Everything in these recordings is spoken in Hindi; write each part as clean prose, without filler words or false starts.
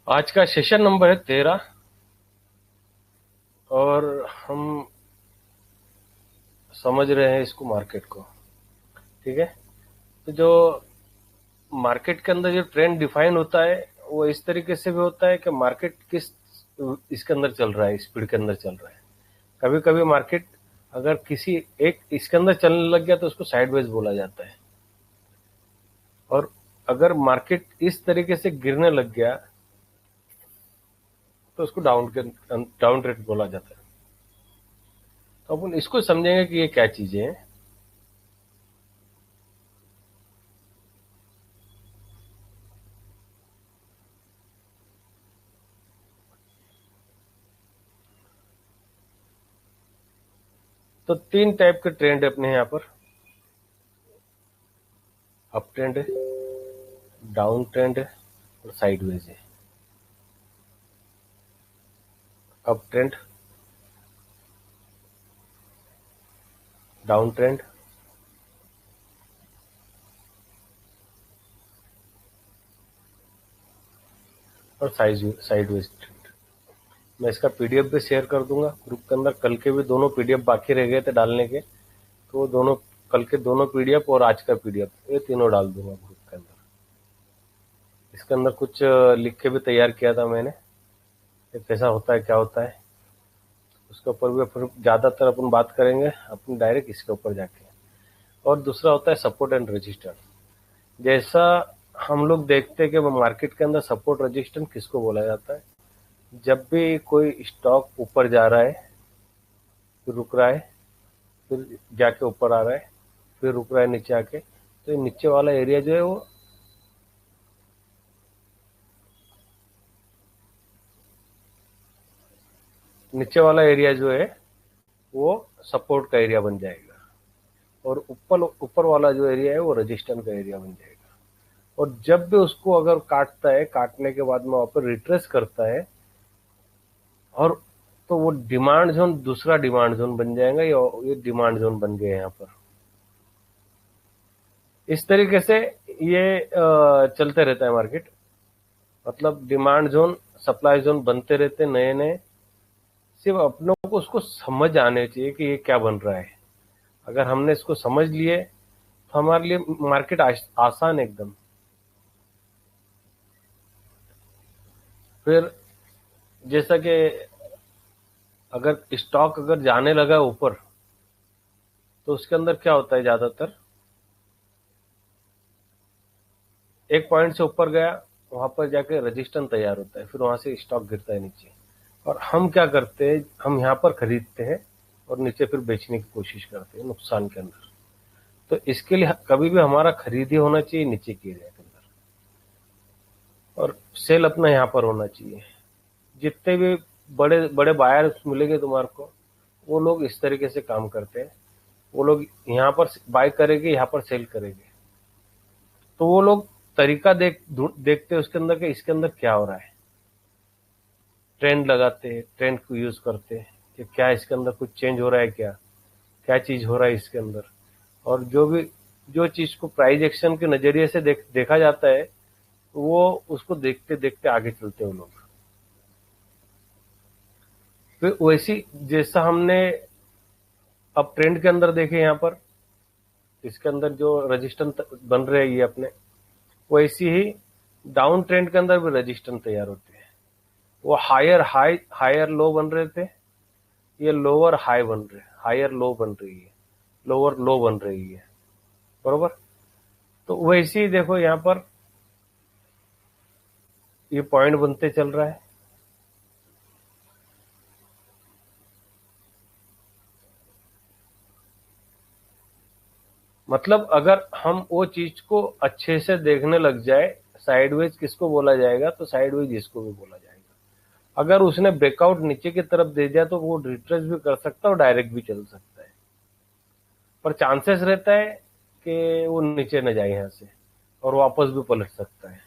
आज का सेशन नंबर है 13 और हम समझ रहे हैं इसको मार्केट को। ठीक है। तो जो मार्केट के अंदर जो ट्रेंड डिफाइन होता है वो इस तरीके से भी होता है कि मार्केट किस इसके अंदर चल रहा है, स्पीड के अंदर चल रहा है। कभी कभी मार्केट अगर किसी एक इसके अंदर चलने लग गया तो उसको साइडवेज बोला जाता है, और अगर मार्केट इस तरीके से गिरने लग गया तो उसको डाउन ट्रेंड बोला जाता है। तो अपन इसको समझेंगे कि ये क्या चीजें हैं। तो तीन टाइप के ट्रेंड है अपने यहाँ पर। अप ट्रेंड है, डाउन ट्रेंड है और साइडवेज है। अप ट्रेंड, डाउन ट्रेंड और साइडवेज ट्रेंड। मैं इसका पीडीएफ भी शेयर कर दूंगा ग्रुप के अंदर। कल के भी दोनों पीडीएफ बाकी रह गए थे डालने के, तो वो दोनों, कल के दोनों पीडीएफ और आज का पीडीएफ, ये तीनों डाल दूंगा ग्रुप के अंदर। इसके अंदर कुछ लिख के भी तैयार किया था मैंने, ये कैसा होता है क्या होता है, उसके ऊपर भी फिर ज्यादातर अपन बात करेंगे अपन डायरेक्ट इसके ऊपर जाके। और दूसरा होता है सपोर्ट एंड रेजिस्टेंस। जैसा हम लोग देखते हैं कि मार्केट के अंदर सपोर्ट रेजिस्टेंस किसको बोला जाता है, जब भी कोई स्टॉक ऊपर जा रहा है, फिर रुक रहा है, फिर जाके ऊपर आ रहा है, फिर रुक रहा है नीचे आके, तो ये नीचे वाला एरिया जो है वो नीचे वाला एरिया जो है वो सपोर्ट का एरिया बन जाएगा, और ऊपर ऊपर वाला जो एरिया है वो रेजिस्टेंस का एरिया बन जाएगा। और जब भी उसको अगर काटता है, काटने के बाद में वहां पर रिट्रेस करता है, और तो वो डिमांड जोन दूसरा डिमांड जोन बन जाएगा। ये डिमांड जोन बन गए यहाँ पर। इस तरीके से ये चलते रहता है मार्केट। मतलब डिमांड जोन, सप्लाई जोन बनते रहते नए नए। सिर्फ अपनों को उसको समझ आने चाहिए कि ये क्या बन रहा है। अगर हमने इसको समझ लिए तो हमारे लिए मार्केट आसान है एकदम। फिर जैसा कि अगर स्टॉक अगर जाने लगा ऊपर, तो उसके अंदर क्या होता है, ज्यादातर एक पॉइंट से ऊपर गया, वहां पर जाके रजिस्टेंस तैयार होता है, फिर वहां से स्टॉक गिरता है नीचे। और हम क्या करते हैं, हम यहाँ पर खरीदते हैं और नीचे फिर बेचने की कोशिश करते हैं नुकसान के अंदर। तो इसके लिए कभी भी हमारा खरीद ही होना चाहिए नीचे की एरिया के अंदर, और सेल अपना यहाँ पर होना चाहिए। जितने भी बड़े बड़े बायर मिलेंगे तुम्हारे को, वो लोग इस तरीके से काम करते हैं। वो लोग यहाँ पर बाय करेंगे, यहाँ पर सेल करेंगे। तो वो लोग तरीका देखते हैं उसके अंदर कि इसके अंदर क्या हो रहा है। ट्रेंड लगाते हैं, ट्रेंड को यूज करते हैं कि क्या इसके अंदर कुछ चेंज हो रहा है, क्या क्या चीज हो रहा है इसके अंदर। और जो चीज को प्राइस एक्शन के नजरिए से देखा जाता है, वो उसको देखते देखते आगे चलते हैं वो लोग। फिर वैसी जैसा हमने अब ट्रेंड के अंदर देखे, यहाँ पर इसके अंदर जो रजिस्टेंस बन रहे हैं ये अपने, वैसी ही डाउन ट्रेंड के अंदर भी रजिस्टेंस तैयार होते हैं। वो हायर हाई हायर लो बन रहे थे, ये लोअर हाई बन रहे, हायर लो बन रही है, लोअर लो बन रही है। बरोबर। तो वैसे ही देखो यहाँ पर ये पॉइंट बनते चल रहा है। मतलब अगर हम वो चीज को अच्छे से देखने लग जाए, साइडवेज किसको बोला जाएगा, तो साइडवेज इसको भी बोला जाएगा। अगर उसने ब्रेकआउट नीचे की तरफ दे दिया तो वो रिट्रेस भी कर सकता है और डायरेक्ट भी चल सकता है, पर चांसेस रहता है कि वो नीचे न जाए यहाँ से, और वापस भी पलट सकता है।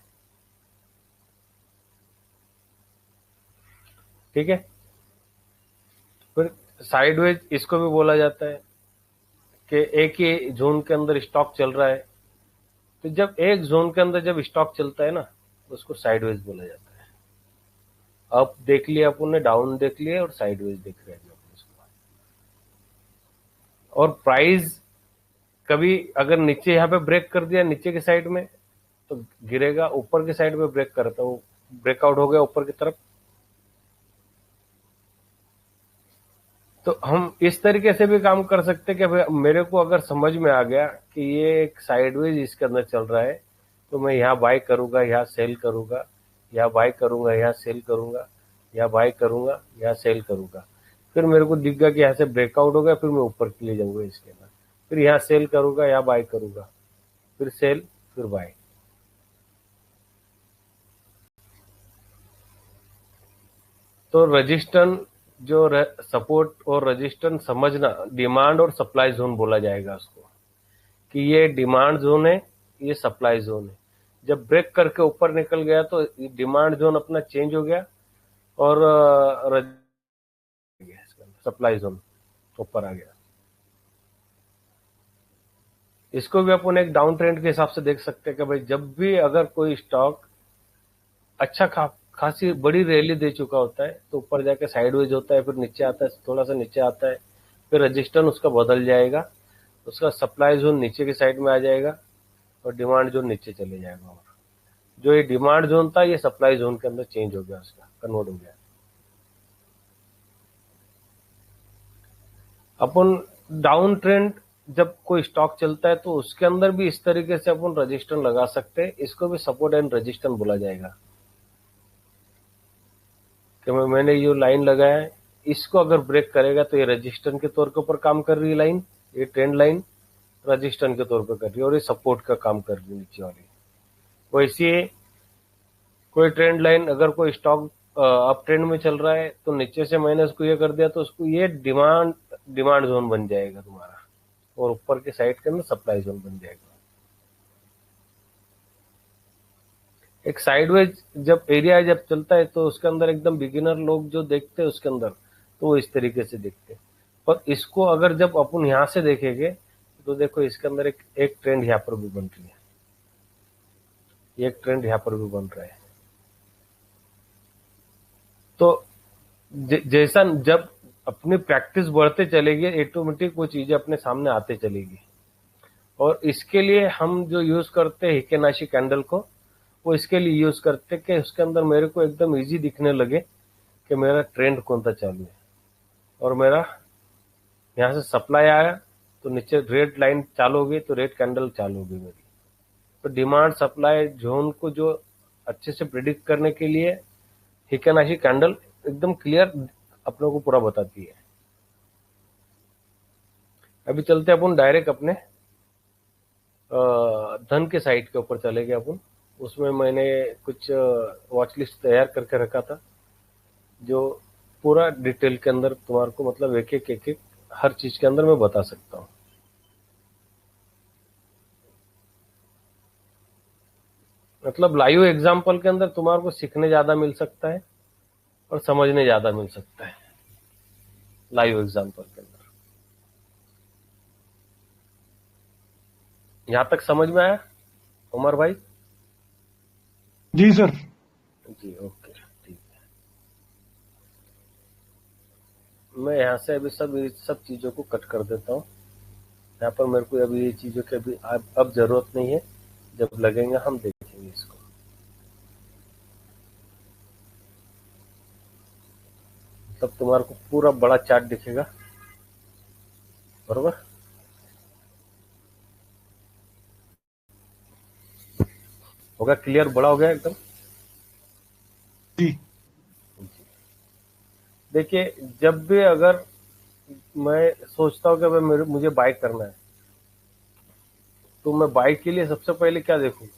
ठीक है। फिर साइडवेज इसको भी बोला जाता है कि एक ही जोन के अंदर स्टॉक चल रहा है। तो जब एक जोन के अंदर जब स्टॉक चलता है ना, तो उसको साइडवेज बोला जाता है। अप देख लिया अपन ने, डाउन देख लिया और साइडवेज देख रहे हैं अपन इसको। और प्राइस कभी अगर नीचे यहाँ पे ब्रेक कर दिया नीचे की साइड में तो गिरेगा, ऊपर की साइड में ब्रेक करता है वो ब्रेकआउट हो गया ऊपर की तरफ। तो हम इस तरीके से भी काम कर सकते हैं कि भाई मेरे को अगर समझ में आ गया कि ये एक साइडवेज इसके अंदर चल रहा है, तो मैं यहाँ बाय करूंगा, यहाँ सेल करूंगा, यहाँ बाय करूंगा, यहाँ सेल करूंगा, यहाँ बाय करूंगा, यहाँ सेल करूंगा। फिर मेरे को दिख गया कि यहाँ से ब्रेकआउट हो गया, फिर मैं ऊपर के लिए जाऊंगा इसके अंदर, फिर यहाँ सेल करूंगा, यहाँ बाय करूंगा, फिर सेल, फिर बाय। तो रजिस्टेंस जो सपोर्ट और रजिस्टेंस समझना, डिमांड और सप्लाई जोन बोला जाएगा उसको, कि ये डिमांड जोन है, ये सप्लाई जोन है। जब ब्रेक करके ऊपर निकल गया तो डिमांड जोन अपना चेंज हो गया और सप्लाई जोन ऊपर आ गया। इसको भी अपन एक डाउन ट्रेंड के हिसाब से देख सकते हैं कि भाई जब भी अगर कोई स्टॉक अच्छा खासी बड़ी रैली दे चुका होता है तो ऊपर जाके साइडवेज होता है, फिर नीचे आता है, थोड़ा सा नीचे आता है, फिर रजिस्टेंस उसका बदल जाएगा, उसका सप्लाई जोन नीचे की साइड में आ जाएगा और डिमांड जोन नीचे चले जाएगा। और जो ये डिमांड जोन था ये सप्लाई जोन के अंदर चेंज हो गया, उसका कन्वर्ट हो गया। अपन डाउन ट्रेंड जब कोई स्टॉक चलता है तो उसके अंदर भी इस तरीके से अपन रजिस्टेंस लगा सकते हैं। इसको भी सपोर्ट एंड रजिस्टेंस बोला जाएगा कि मैंने ये लाइन लगाया है, इसको अगर ब्रेक करेगा तो ये रजिस्टेंस के तौर के ऊपर काम कर रही है लाइन, ये ट्रेंड लाइन रजिस्टेंस के तौर पर कर रही है और ये सपोर्ट का काम कर रही है नीचे वाली। वैसे कोई ट्रेंड लाइन अगर कोई स्टॉक अप ट्रेंड में चल रहा है तो नीचे से मैंने उसको ये कर दिया तो उसको ये डिमांड जोन बन जाएगा तुम्हारा, और ऊपर के साइड के अंदर सप्लाई जोन बन जाएगा। एक साइडवेज जब एरिया जब चलता है तो उसके अंदर एकदम बिगिनर लोग जो देखते हैं उसके अंदर तो वो इस तरीके से देखते हैं। पर इसको अगर जब अपन यहाँ से देखेंगे तो देखो इसके अंदर एक ट्रेंड यहाँ पर भी बन रही है, एक ट्रेंड यहाँ पर भी बन रहा है। तो जैसा जब अपनी प्रैक्टिस बढ़ते चलेगी ऑटोमेटिक वो चीजें अपने सामने आते चलेगी। और इसके लिए हम जो यूज करते हैं हिकेनाशी कैंडल को, वो इसके लिए यूज करते हैं कि उसके अंदर मेरे को एकदम इजी दिखने लगे कि मेरा ट्रेंड कौन सा चालू है। और मेरा यहाँ से सप्लाई आया तो नीचे रेड लाइन चालू होगी तो रेड कैंडल चालू होगी मेरी। तो डिमांड सप्लाई जोन को जो अच्छे से प्रिडिक्ट करने के लिए हिकेनाशी कैंडल एकदम क्लियर अपनों को पूरा बताती है। अभी चलते अपन डायरेक्ट अपने धन के साइट के ऊपर चले गए अपन। उसमें मैंने कुछ वॉच लिस्ट तैयार करके रखा था जो पूरा डिटेल के अंदर तुम्हारे को मतलब एक एक हर चीज के अंदर मैं बता सकता हूँ। मतलब लाइव एग्जाम्पल के अंदर तुम्हारे को सीखने ज्यादा मिल सकता है और समझने ज्यादा मिल सकता है लाइव एग्जाम्पल के अंदर। यहां तक समझ में आया उमर भाई? जी सर। जी ओके ठीक है। मैं यहाँ से अभी सब चीजों को कट कर देता हूँ। यहाँ पर मेरे को अभी ये चीजों की अभी अब जरूरत नहीं है, जब लगेंगे हम देखेंगे इसको। तब तुम्हारे को पूरा बड़ा चार्ट दिखेगा, बरोबर? होगा क्लियर, बड़ा हो गया एकदम। जी देखिए जब भी अगर मैं सोचता हूँ कि भाई मुझे बाय करना है तो मैं बाय के लिए सबसे पहले क्या देखूंगा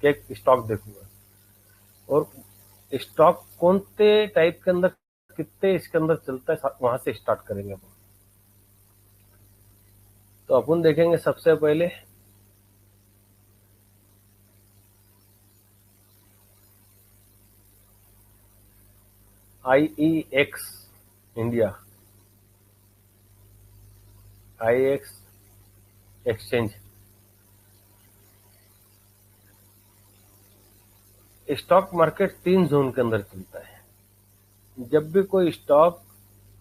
कि एक स्टॉक देखूंगा, और स्टॉक कौन से टाइप के अंदर कितने इसके अंदर चलता है वहां से स्टार्ट करेंगे अपन। तो अपन देखेंगे सबसे पहले IEX India, IEX exchange. Stock market 3 zone के अंदर चलता है। जब भी कोई स्टॉक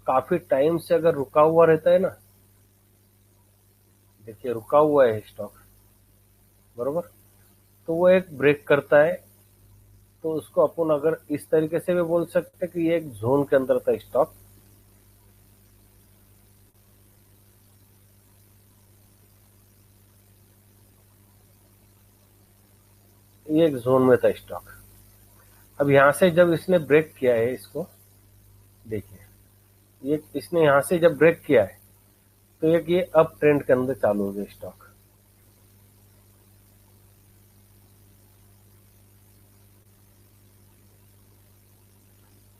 काफी टाइम से अगर रुका हुआ रहता है ना, देखिए रुका हुआ है स्टॉक, बरोबर, तो वो एक ब्रेक करता है, तो उसको अपन अगर इस तरीके से भी बोल सकते हैं कि ये एक जोन के अंदर था स्टॉक। ये एक जोन में था स्टॉक। अब यहां से जब इसने ब्रेक किया है, इसको देखिए, ये इसने यहां से जब ब्रेक किया है तो एक ये अप ट्रेंड के अंदर चालू हो गया स्टॉक।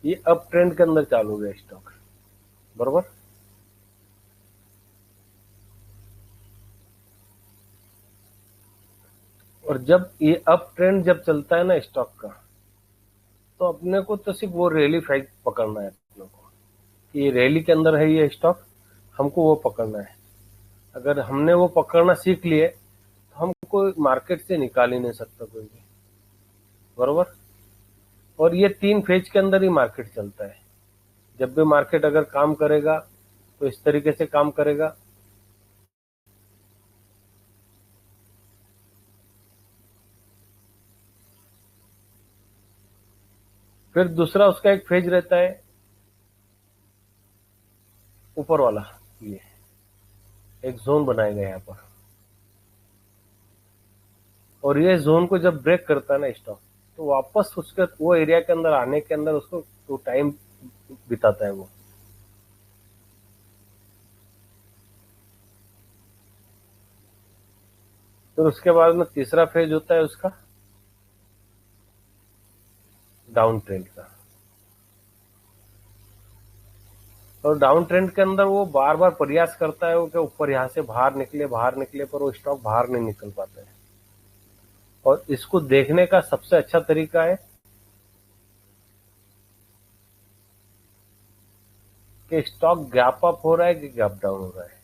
ये अप ट्रेंड के अंदर चालू हो गया स्टॉक, बरोबर। और जब ये अप ट्रेंड जब चलता है ना स्टॉक का, तो अपने को तो सिर्फ वो रैली फाइट पकड़ना है अपने को, कि ये रैली के अंदर है ये स्टॉक, हमको वो पकड़ना है। अगर हमने वो पकड़ना सीख लिए तो हमको मार्केट से निकाल ही नहीं सकता कोई भी, बरोबर। और ये 3 फेज के अंदर ही मार्केट चलता है। जब भी मार्केट अगर काम करेगा तो इस तरीके से काम करेगा, फिर दूसरा उसका एक फेज रहता है ऊपर वाला, ये एक जोन बनाएगा यहाँ पर, और ये जोन को जब ब्रेक करता है ना स्टॉक, तो वापस उसके वो एरिया के अंदर आने के अंदर उसको तो टाइम बिताता है वो। फिर उसके बाद में तीसरा फेज होता है उसका डाउन ट्रेंड का। और डाउन ट्रेंड के अंदर वो बार बार प्रयास करता है वो कि ऊपर यहां से बाहर निकले, पर वो स्टॉक बाहर नहीं निकल पाता है। और इसको देखने का सबसे अच्छा तरीका है कि स्टॉक गैप अप हो रहा है कि गैप डाउन हो रहा है।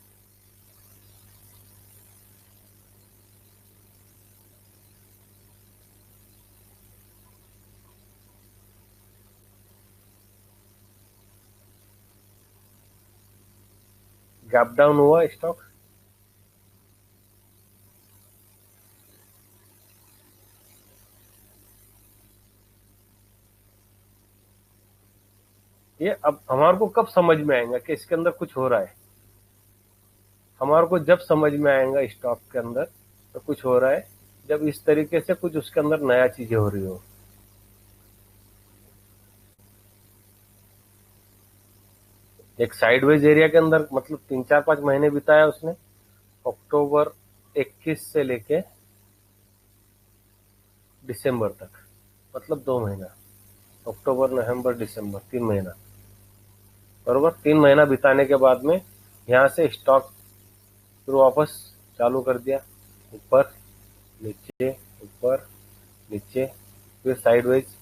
गैप डाउन हुआ स्टॉक, ये अब हमारे को कब समझ में आएगा कि इसके अंदर कुछ हो रहा है? हमारे को जब समझ में आएगा स्टॉक के अंदर तो कुछ हो रहा है, जब इस तरीके से कुछ उसके अंदर नया चीजें हो रही हो। एक साइडवेज एरिया के अंदर मतलब 3 4 5 महीने बिताया उसने, अक्टूबर 21 से लेके दिसंबर तक, मतलब 2 महीना, अक्टूबर नवंबर दिसंबर, 3 महीना, बरोबर। 3 महीना बिताने के बाद में यहाँ से स्टॉक फिर वापस चालू कर दिया, ऊपर नीचे ऊपर नीचे, फिर साइडवेज।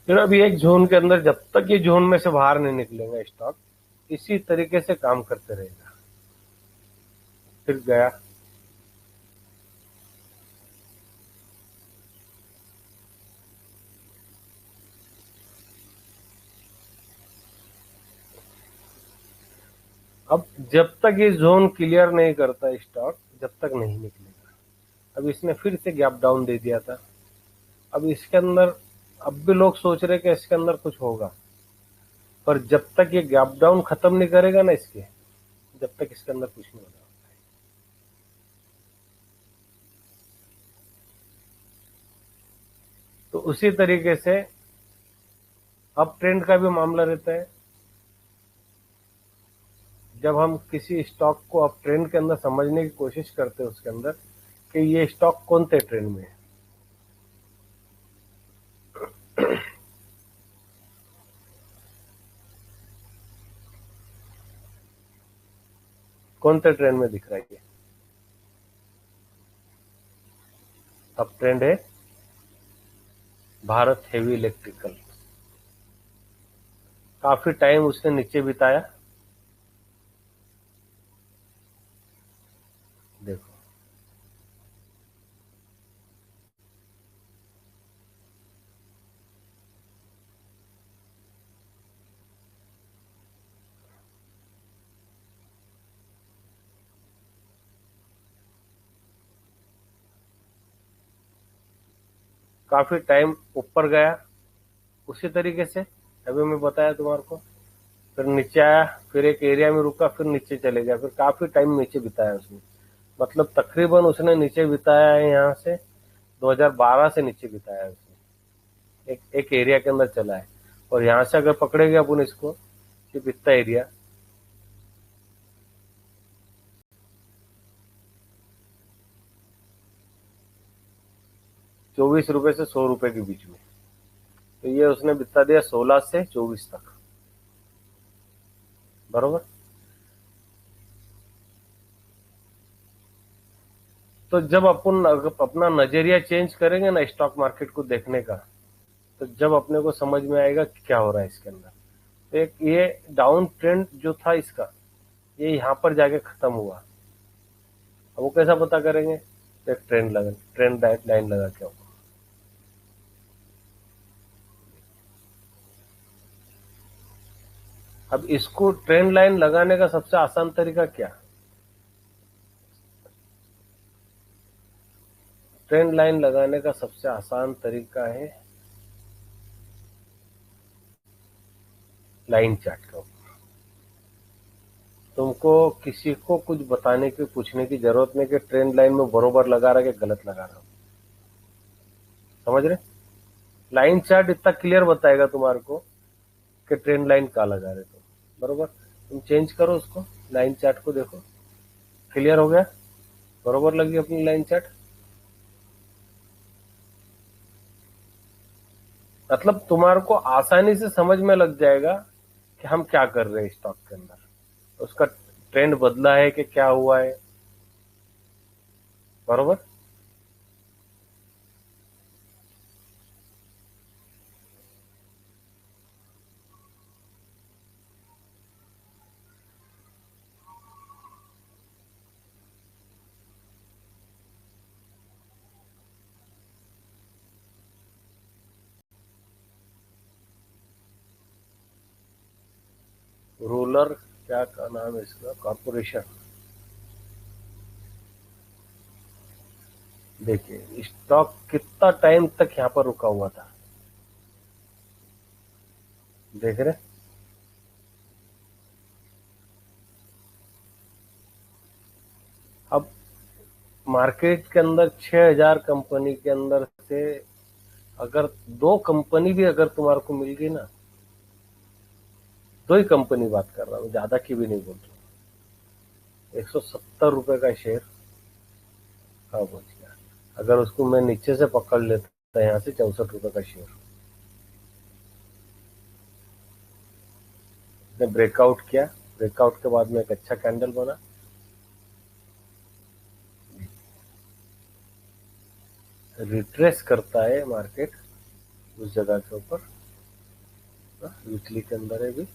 फिर अभी एक जोन के अंदर जब तक ये जोन में से बाहर नहीं निकलेगा स्टॉक, इसी तरीके से काम करते रहेगा। फिर गया, अब जब तक ये जोन क्लियर नहीं करता स्टॉक, जब तक नहीं निकलेगा। अब इसने फिर से गैप डाउन दे दिया था। अब इसके अंदर अब भी लोग सोच रहे कि इसके अंदर कुछ होगा, पर जब तक ये गैप डाउन खत्म नहीं करेगा ना इसके, जब तक इसके अंदर कुछ नहीं होगा। तो उसी तरीके से अप ट्रेंड का भी मामला रहता है। जब हम किसी स्टॉक को अप ट्रेंड के अंदर समझने की कोशिश करते हैं उसके अंदर कि ये स्टॉक कौन से ट्रेंड में है, कौन से ट्रेंड में दिख रहा है ये, अब ट्रेंड है भारत हेवी इलेक्ट्रिकल। काफी टाइम उसने नीचे बिताया, देखो काफी टाइम ऊपर गया उसी तरीके से अभी मैं बताया तुम्हारे को, फिर नीचे आया, फिर एक एरिया में रुका, फिर नीचे चले गया, फिर काफी टाइम नीचे बिताया उसने। मतलब तकरीबन उसने नीचे बिताया है यहाँ से 2012 से नीचे बिताया है उसने, एक एरिया के अंदर चला है। और यहाँ से अगर पकड़ेंगे अपन इसको, सिर्फ इतना एरिया, 24 रुपए से 100 रुपए के बीच में, तो ये उसने बिता दिया 16 से 24 तक, बरोबर। तो जब अपन अपना नजरिया चेंज करेंगे ना स्टॉक मार्केट को देखने का, तो जब अपने को समझ में आएगा कि क्या हो रहा है इसके अंदर। तो एक ये डाउन ट्रेंड जो था इसका, ये यहाँ पर जाके खत्म हुआ। अब वो कैसा पता करेंगे, तो एक ट्रेंड लाइन लगा के होगा। अब इसको ट्रेंड लाइन लगाने का सबसे आसान तरीका क्या, ट्रेंड लाइन लगाने का सबसे आसान तरीका है लाइन चार्ट का ऊपर। तुमको किसी को कुछ बताने की पूछने की जरूरत नहीं कि ट्रेंड लाइन में बरोबर लगा रहा है कि गलत लगा रहा हूं, समझ रहे। लाइन चार्ट इतना क्लियर बताएगा तुम्हारे को कि ट्रेंड लाइन कहाँ लगा रहे तुम, बरोबर। तुम चेंज करो उसको, लाइन चार्ट को देखो, क्लियर हो गया, बरोबर लगी अपनी लाइन चार्ट। मतलब तुम्हारे को आसानी से समझ में लग जाएगा कि हम क्या कर रहे हैं स्टॉक के अंदर, उसका ट्रेंड बदला है कि क्या हुआ है, बरोबर। रूलर क्या का नाम है इसका, कॉर्पोरेशन। देखिए स्टॉक कितना टाइम तक यहाँ पर रुका हुआ था, देख रहे। अब मार्केट के अंदर 6000 कंपनी के अंदर से अगर दो कंपनी भी अगर तुम्हारे को मिल गई ना, दो ही कंपनी बात कर रहा हूँ, ज्यादा की भी नहीं बोल रहा हूँ, 170 रुपए का शेयर कहाँ पहुंच गया। अगर उसको मैं नीचे से पकड़ लेता यहाँ से 64 रुपए का शेयर, ने ब्रेकआउट किया, ब्रेकआउट के बाद में एक अच्छा कैंडल बना, रिट्रेस करता है मार्केट उस जगह के ऊपर, वीकली के अंदर है भी।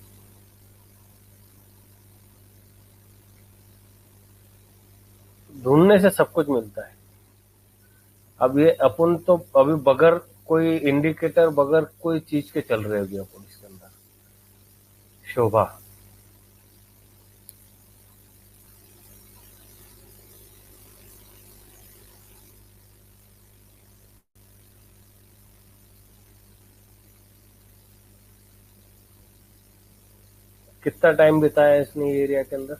ढूंढने से सब कुछ मिलता है। अब ये अपन तो अभी बगैर कोई इंडिकेटर, बगैर कोई चीज के चल रहे होगी अपन इसके अंदर। शोभा, कितना टाइम बिताया इसने ये एरिया के अंदर,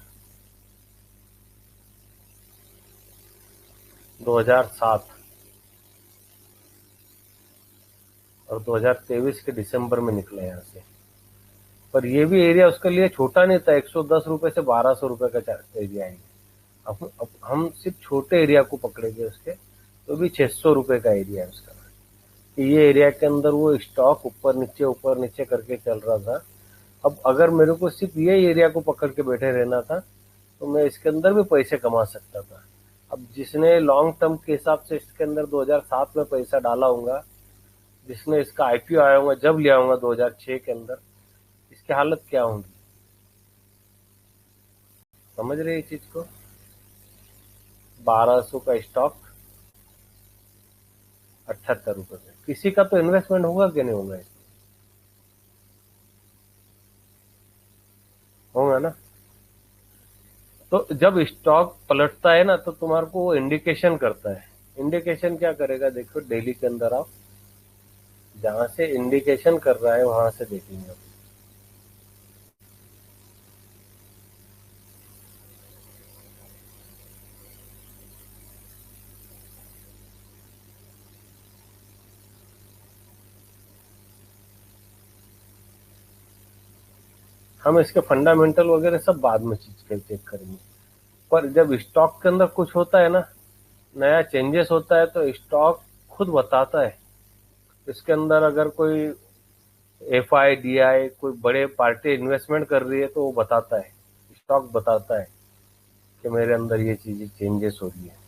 2007 और 2023 के दिसंबर में निकला यहाँ से। पर ये भी एरिया उसके लिए छोटा नहीं था, 110 रुपए से 1200 रुपए का एरिया है। अब हम सिर्फ छोटे एरिया को पकड़ेंगे उसके, तो भी 600 रुपए का एरिया है उसका। ये एरिया के अंदर वो स्टॉक ऊपर नीचे करके चल रहा था। अब अगर मेरे को सिर्फ ये एरिया को पकड़ के बैठे रहना था, तो मैं इसके अंदर भी पैसे कमा सकता था। अब जिसने लॉन्ग टर्म के हिसाब से इसके अंदर 2007 में पैसा डाला होगा, जिसने इसका आईपीओ आया होगा जब लिया होगा 2006 के अंदर, इसकी हालत क्या होगी? समझ रहे हैं इस चीज को? 1200 का स्टॉक 78 रुपए में, किसी का तो इन्वेस्टमेंट होगा कि नहीं होगा? इसमें होगा ना। तो जब स्टॉक पलटता है ना, तो तुम्हारे को वो इंडिकेशन करता है। इंडिकेशन क्या करेगा? देखो डेली के अंदर आप जहां से इंडिकेशन कर रहा है वहां से देखेंगे आप। हम इसके फंडामेंटल वगैरह सब बाद में चेक करेंगे, पर जब स्टॉक के अंदर कुछ होता है ना, नया चेंजेस होता है, तो स्टॉक खुद बताता है। इसके अंदर अगर कोई एफ आई डी आई कोई बड़े पार्टी इन्वेस्टमेंट कर रही है तो वो बताता है, स्टॉक बताता है कि मेरे अंदर ये चीजें चेंजेस हो रही है।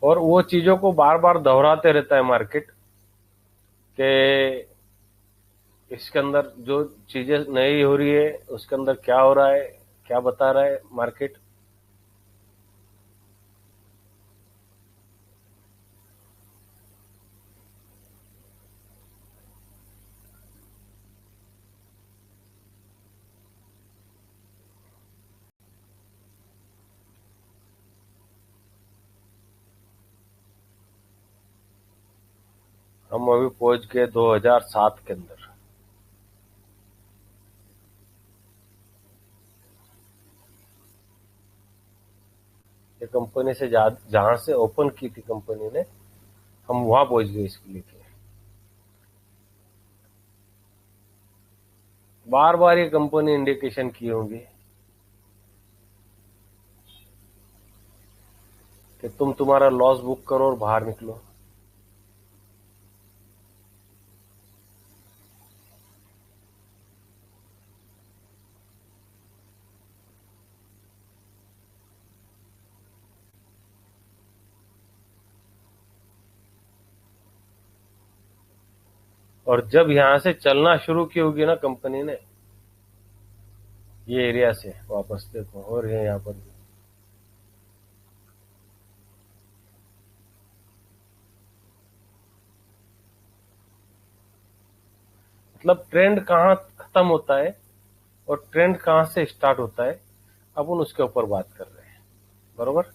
और वो चीजों को बार बार दोहराते रहता है मार्केट कि इसके अंदर जो चीजें नई हो रही है उसके अंदर क्या हो रहा है, क्या बता रहा है मार्केट। हम अभी पहुंच गए 2007 के अंदर। ये कंपनी से जहां से ओपन की थी कंपनी ने, हम वहां पहुंच गए इसके लेके। बार बार ये कंपनी इंडिकेशन की होंगी कि तुम तुम्हारा लॉस बुक करो और बाहर निकलो। और जब यहां से चलना शुरू की होगी ना कंपनी ने, ये एरिया से वापस देखो, और ये यहाँ पर भी मतलब ट्रेंड कहाँ खत्म होता है और ट्रेंड कहाँ से स्टार्ट होता है, अपन उसके ऊपर बात कर रहे हैं। बरोबर।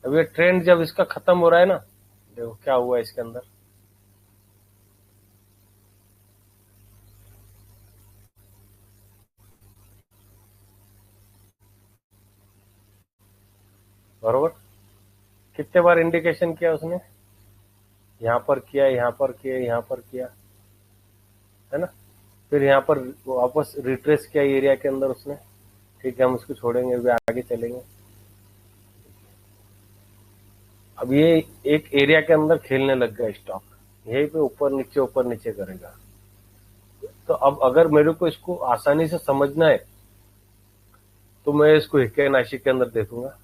अब ये ट्रेंड जब इसका खत्म हो रहा है ना, देखो क्या हुआ इसके अंदर। बरोबर। कितने बार इंडिकेशन किया उसने? यहाँ पर किया, यहाँ पर किया, यहाँ पर किया, है ना। फिर यहाँ पर वापस रिट्रेस किया एरिया के अंदर उसने। ठीक है, हम उसको छोड़ेंगे, अभी आगे चलेंगे। अब ये एक एरिया के अंदर खेलने लग गया स्टॉक, यहीं पे ऊपर नीचे करेगा। तो अब अगर मेरे को इसको आसानी से समझना है तो मैं इसको हिक्के नाशी के अंदर देखूंगा।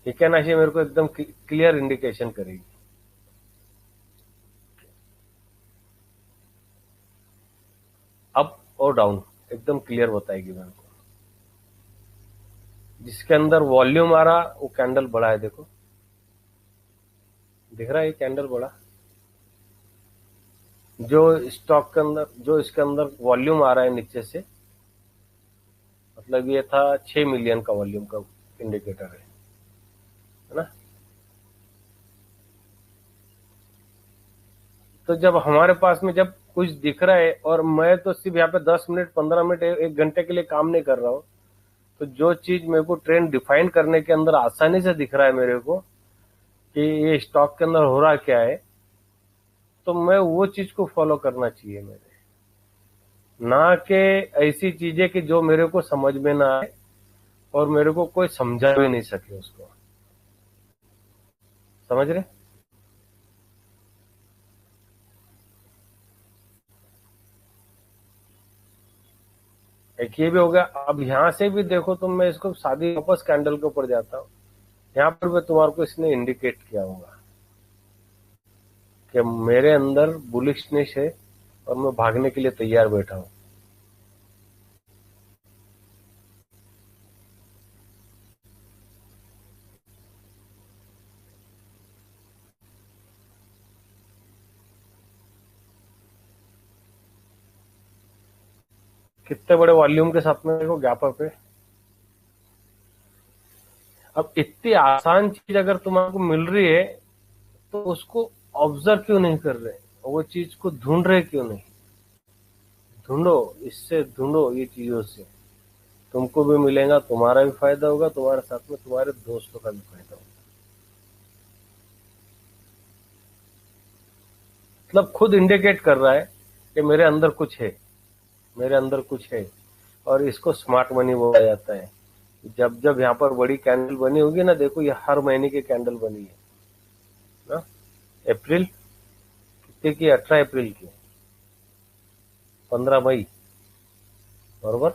हिक्के नाशी मेरे को एकदम क्लियर इंडिकेशन करेगी, अप और डाउन एकदम क्लियर बताएगी मेरे को। जिसके अंदर वॉल्यूम आ रहा वो कैंडल बड़ा है, देखो दिख रहा है ये कैंडल बड़ा। जो स्टॉक के अंदर, जो इसके अंदर वॉल्यूम आ रहा है नीचे से, मतलब ये था 6 मिलियन का वॉल्यूम का इंडिकेटर है ना। तो जब हमारे पास में जब कुछ दिख रहा है और मैं तो सिर्फ यहाँ पे 10 मिनट 15 मिनट एक घंटे के लिए काम नहीं कर रहा हूँ, तो जो चीज मेरे को ट्रेंड डिफाइन करने के अंदर आसानी से दिख रहा है मेरे को कि ये स्टॉक के अंदर हो रहा क्या है, तो मैं वो चीज को फॉलो करना चाहिए मेरे, ना कि ऐसी चीजें कि जो मेरे को समझ में ना आए और मेरे को कोई समझा भी नहीं सके उसको। समझ रहे? एक ये भी हो गया। अब यहां से भी देखो तुम, मैं इसको सादी वापस कैंडल के ऊपर जाता हूँ। यहाँ पर भी तुम्हारे को इसने इंडिकेट किया होगा कि मेरे अंदर बुलिशनेस है और मैं भागने के लिए तैयार बैठा हूं। कितने बड़े वॉल्यूम के साथ में देखो गैप अप है। अब इतनी आसान चीज अगर तुम्हारे मिल रही है तो उसको ऑब्जर्व क्यों नहीं कर रहे, वो चीज को ढूंढ रहे क्यों नहीं? ढूंढो, इससे ढूंढो, ये चीजों से तुमको भी मिलेगा, तुम्हारा भी फायदा होगा, तुम्हारे साथ में तुम्हारे दोस्तों का भी फायदा होगा। मतलब खुद इंडिकेट कर रहा है कि मेरे अंदर कुछ है, मेरे अंदर कुछ है। और इसको स्मार्ट मनी बोला जाता है। जब जब यहाँ पर बड़ी कैंडल बनी होगी ना, देखो ये हर महीने की कैंडल बनी है ना। अप्रैल कितने की? 18 अप्रैल की, 15 मई, बरोबर।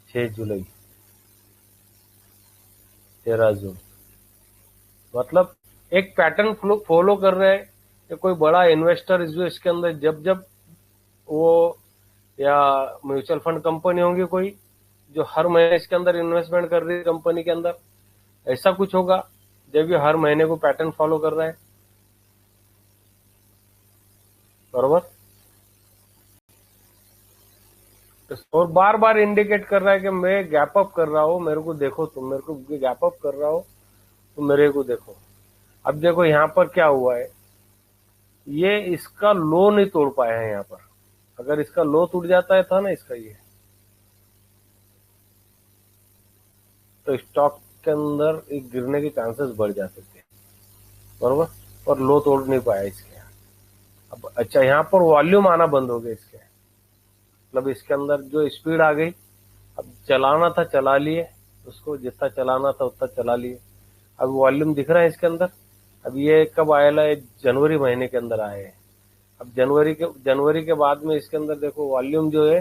6 जुलाई, 13 जून। मतलब एक पैटर्न फॉलो कर रहे हैं कि कोई बड़ा इन्वेस्टर जो इसके अंदर जब जब वो, या म्यूचुअल फंड कंपनी होंगी कोई जो हर महीने इसके अंदर इन्वेस्टमेंट कर रही है कंपनी के अंदर, ऐसा कुछ होगा जब ये हर महीने को पैटर्न फॉलो कर रहा है, बरोबर। और बार बार इंडिकेट कर रहा है कि मैं गैप अप कर रहा हूं, मेरे को देखो, तुम मेरे को गैप अप कर रहा हो तो मेरे को देखो। अब देखो यहां पर क्या हुआ है, ये इसका लो नहीं तोड़ पाया है यहां पर। अगर इसका लो टूट जाता है था ना इसका ये, तो स्टॉक के अंदर एक गिरने के चांसेस बढ़ जाते थे, बरोबर। और लो तोड़ नहीं पाया इसके। अब अच्छा, यहाँ पर वॉल्यूम आना बंद हो गया इसके, मतलब इसके अंदर जो स्पीड आ गई। अब चलाना था चला लिए, उसको जितना चलाना था उतना चला लिए। अब वॉल्यूम दिख रहा है इसके अंदर। अब ये कब आया है? जनवरी महीने के अंदर आए हैं। अब जनवरी के बाद में इसके अंदर देखो वॉल्यूम जो है,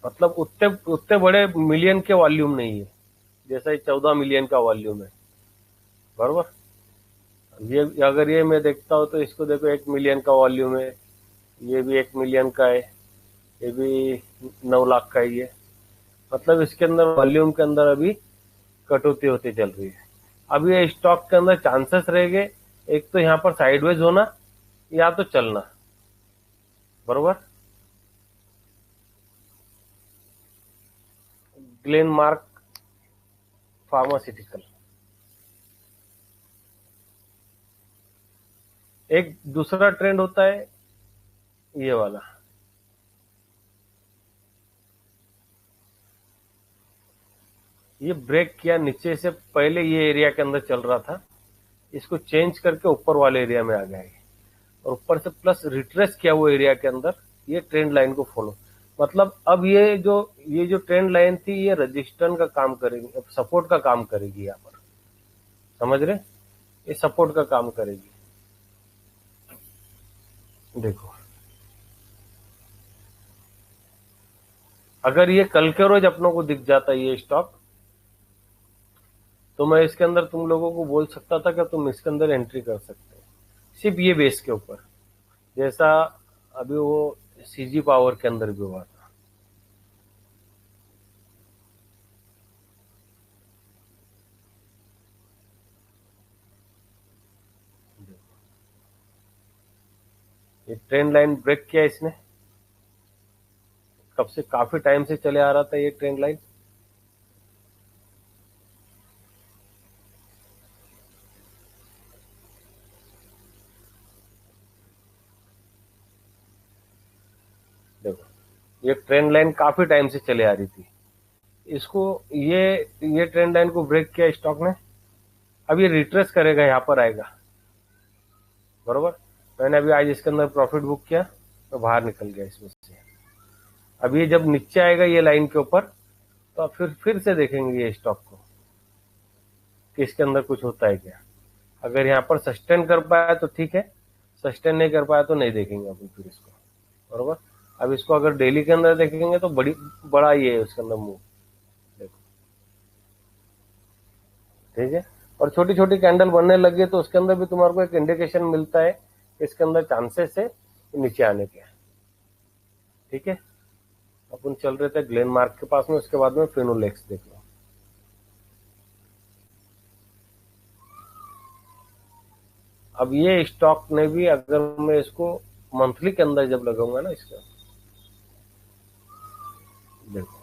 मतलब उतने उतने बड़े मिलियन के वॉल्यूम नहीं है जैसा ये 14 मिलियन का वॉल्यूम है, बरोबर। ये अगर ये मैं देखता हूँ तो इसको देखो 1 मिलियन का वॉल्यूम है, ये भी 1 मिलियन का है, ये भी 9 लाख का ही है। मतलब इसके अंदर वॉल्यूम के अंदर अभी कटौती होती चल रही है। अब ये स्टॉक के अंदर चांसेस रहेंगे, एक तो यहाँ पर साइडवेज होना या तो चलना, बरोबर। Glenmark pharmaceutical. एक दूसरा ट्रेंड होता है ये वाला, ये ब्रेक किया नीचे से, पहले ये एरिया के अंदर चल रहा था, इसको चेंज करके ऊपर वाले एरिया में आ गया है, और ऊपर से प्लस रिट्रेस किया वो एरिया के अंदर, ये ट्रेंड लाइन को फॉलो। मतलब अब ये जो ट्रेंड लाइन थी ये रजिस्टेंस का काम करेगी, अब सपोर्ट का काम करेगी यहाँ पर, समझ रहे? ये सपोर्ट का काम करेगी। देखो अगर ये कल के रोज अपनों को दिख जाता ये स्टॉक, तो मैं इसके अंदर तुम लोगों को बोल सकता था कि तुम इसके अंदर एंट्री कर सकते हो, सिर्फ ये बेस के ऊपर, जैसा अभी वो सीजी पावर के अंदर भी हुआ था। ये ट्रेंड लाइन ब्रेक किया इसने, कब से, काफी टाइम से चले आ रहा था ये ट्रेंड लाइन। देखो ये ट्रेंड लाइन काफी टाइम से चले आ रही थी, इसको ये ट्रेंड लाइन को ब्रेक किया स्टॉक ने। अब ये रिट्रेस करेगा, यहाँ पर आएगा, बरोबर। मैंने अभी आज इसके अंदर प्रॉफिट बुक किया तो बाहर निकल गया इसमें से। अब ये जब नीचे आएगा ये लाइन के ऊपर, तो आप फिर से देखेंगे ये स्टॉक को कि इसके अंदर कुछ होता है क्या। अगर यहाँ पर सस्टेन कर पाया तो ठीक है, सस्टेन नहीं कर पाया तो नहीं देखेंगे अपन फिर इसको, बरोबर। अब इसको अगर डेली के अंदर देखेंगे तो बड़ा ये है उसके अंदर मूव, देखो, ठीक है। और छोटी छोटी कैंडल बनने लगी तो उसके अंदर भी तुम्हारे को एक इंडिकेशन मिलता है कि इसके अंदर चांसेस है नीचे आने के, ठीक है। अपन चल रहे थे ग्लेन मार्क के पास में, उसके बाद में फिनोलेक्स देख लो। अब ये स्टॉक ने भी, अगर मैं इसको मंथली के अंदर जब लगाऊंगा ना इसका, देखो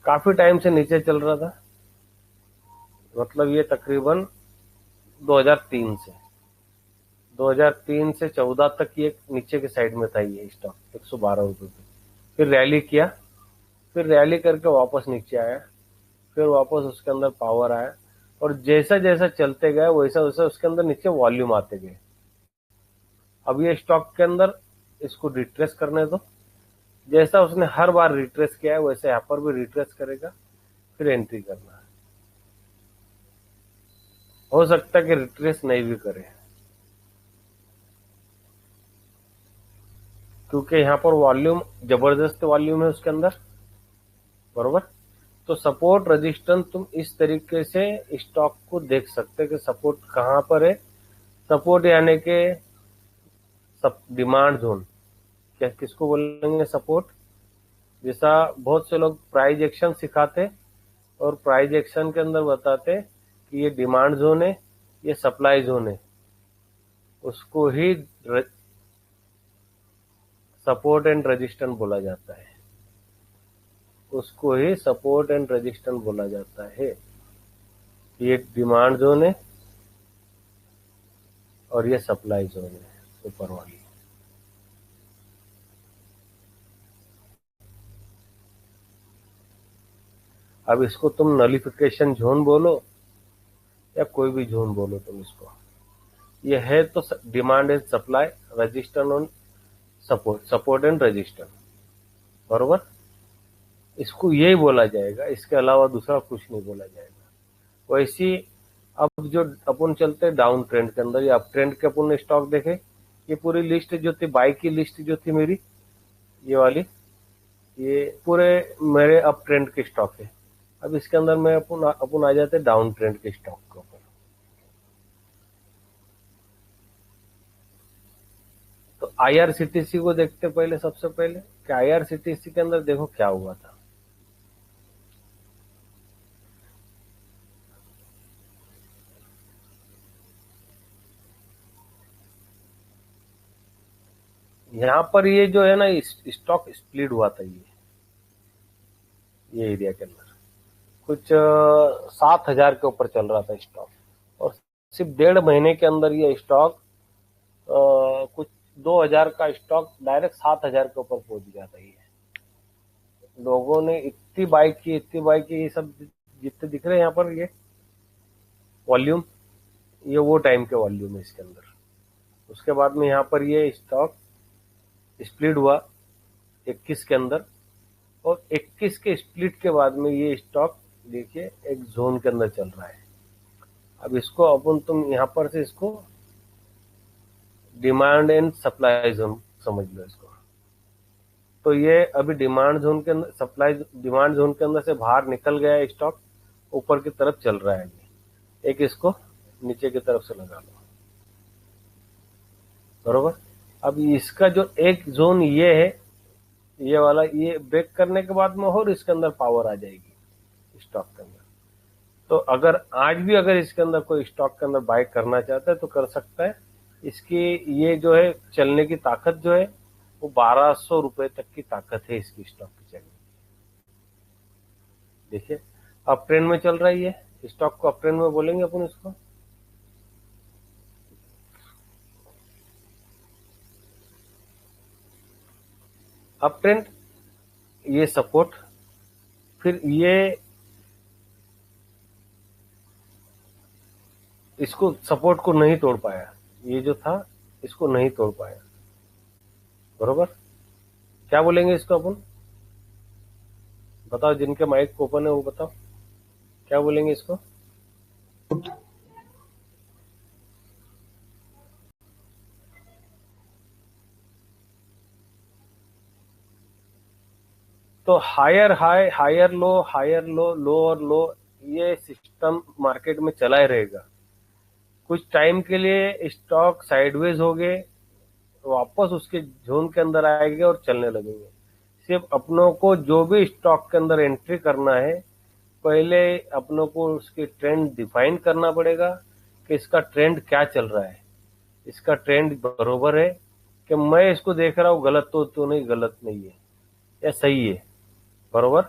काफी टाइम से नीचे चल रहा था, मतलब ये तकरीबन 2003 से 14 तक ये नीचे के साइड में था ये स्टॉक, 112 रुपए पे। फिर रैली किया, फिर रैली करके वापस नीचे आया, फिर वापस उसके अंदर पावर आया, और जैसा जैसा चलते गए वैसा वैसा उसके अंदर नीचे वॉल्यूम आते गए। अब ये स्टॉक के अंदर इसको रिट्रेस करने दो, जैसा उसने हर बार रिट्रेस किया है वैसे यहाँ पर भी रिट्रेस करेगा, फिर एंट्री करना है। हो सकता है कि रिट्रेस नहीं भी करे, क्योंकि यहाँ पर वॉल्यूम, जबरदस्त वॉल्यूम है उसके अंदर, बरोबर। तो सपोर्ट रजिस्टेंस तुम इस तरीके से स्टॉक को देख सकते हैं कि सपोर्ट कहां पर है। सपोर्ट यानी कि डिमांड जोन, क्या किसको बोलेंगे सपोर्ट। जैसा बहुत से लोग प्राइस एक्शन सिखाते और प्राइस एक्शन के अंदर बताते कि ये डिमांड जोन है, ये सप्लाई जोन है, उसको ही सपोर्ट एंड रेजिस्टेंस बोला जाता है, उसको ही सपोर्ट एंड रेजिस्टेंस बोला जाता है। ये डिमांड जोन है और ये सप्लाई जोन है ऊपर वाली। अब इसको तुम नलिफिकेशन जोन बोलो या कोई भी जोन बोलो तुम इसको, ये है तो demand and supply, resistance on support and resistance, बरोबर। इसको यही बोला जाएगा, इसके अलावा दूसरा कुछ नहीं बोला जाएगा। वैसी अब जो अपन चलते हैं डाउन ट्रेंड के अंदर या अप ट्रेंड के अपन स्टॉक देखे, ये पूरी लिस्ट जो थी, बाई की लिस्ट जो थी मेरी, ये वाली, ये पूरे मेरे अप ट्रेंड के स्टॉक है। अब इसके अंदर मैं अपन आ जाते डाउन ट्रेंड के स्टॉक के ऊपर। तो आईआरसीटीसी को देखते पहले, सबसे पहले कि आईआरसीटीसी के अंदर देखो क्या हुआ था। यहां पर ये जो है ना स्टॉक स्प्लिट हुआ था, ये एरिया के अंदर कुछ 7,000 के ऊपर चल रहा था स्टॉक, और सिर्फ 1.5 महीने के अंदर ये स्टॉक कुछ 2,000 का स्टॉक डायरेक्ट 7,000 के ऊपर पहुंच गया था। ये लोगों ने इतनी बाई की, इतनी बाई की, ये सब जितने दिख रहे हैं यहाँ पर ये वॉल्यूम, ये वो टाइम के वॉल्यूम है इसके अंदर। उसके बाद में यहाँ पर ये स्टॉक स्प्लिट हुआ 21 के अंदर, और 21 के स्प्लिट के बाद में ये स्टॉक देखिए एक जोन के अंदर चल रहा है। अब इसको अपन तुम यहाँ पर से इसको डिमांड एंड सप्लाई जोन समझ लो इसको। तो ये अभी डिमांड जोन के अंदर, डिमांड जोन के अंदर से बाहर निकल गया है स्टॉक, ऊपर की तरफ चल रहा है। एक इसको नीचे की तरफ से लगा लो, बरोबर। अब इसका जो एक जोन ये है, ये वाला, ये ब्रेक करने के बाद में और इसके अंदर पावर आ जाएगी स्टॉक के अंदर। तो अगर आज भी अगर इसके अंदर कोई स्टॉक के अंदर बाय करना चाहता है तो कर सकता है। इसकी ये जो है चलने की ताकत जो है वो 1,200 रुपए तक की ताकत है इसकी स्टॉक की चलने की। देखिए अप ट्रेंड में चल रहा है ये स्टॉक को, अप ट्रेंड में बोलेंगे अपन इसको। अप ट्रेंड, ये सपोर्ट, फिर ये इसको सपोर्ट को नहीं तोड़ पाया, ये जो था इसको नहीं तोड़ पाया, बरोबर। क्या बोलेंगे इसको अपन? बताओ, जिनके माइक ओपन है वो बताओ, क्या बोलेंगे इसको? तो higher high, higher low, higher low, low और लो, ये सिस्टम मार्केट में चला ही रहेगा। कुछ टाइम के लिए स्टॉक साइडवेज हो गए, वापस उसके जोन के अंदर आएंगे और चलने लगेंगे। सिर्फ अपनों को जो भी स्टॉक के अंदर एंट्री करना है, पहले अपनों को उसकी ट्रेंड डिफाइन करना पड़ेगा कि इसका ट्रेंड क्या चल रहा है। इसका ट्रेंड बरोबर है कि मैं इसको देख रहा हूँ, गलत तो नहीं, गलत नहीं है, या सही है, बरोबर,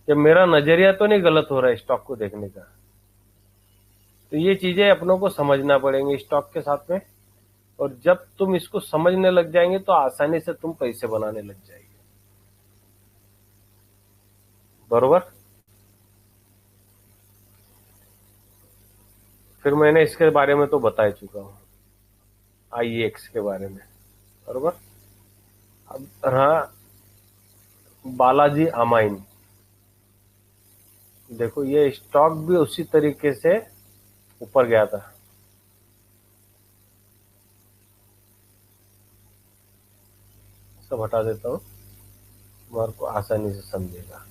कि मेरा नजरिया तो नहीं गलत हो रहा है स्टॉक को देखने का। तो ये चीजें अपनों को समझना पड़ेंगी स्टॉक के साथ में। और जब तुम इसको समझने लग जाएंगे तो आसानी से तुम पैसे बनाने लग जाएंगे, बरोबर। फिर मैंने इसके बारे में तो बता ही चुका हूँ, आईएक्स के बारे में, बरोबर। अब रहा बालाजी अमाइन। देखो, ये स्टॉक भी उसी तरीके से ऊपर गया था। सब हटा देता हूँ, तुम्हारे को आसानी से समझेगा।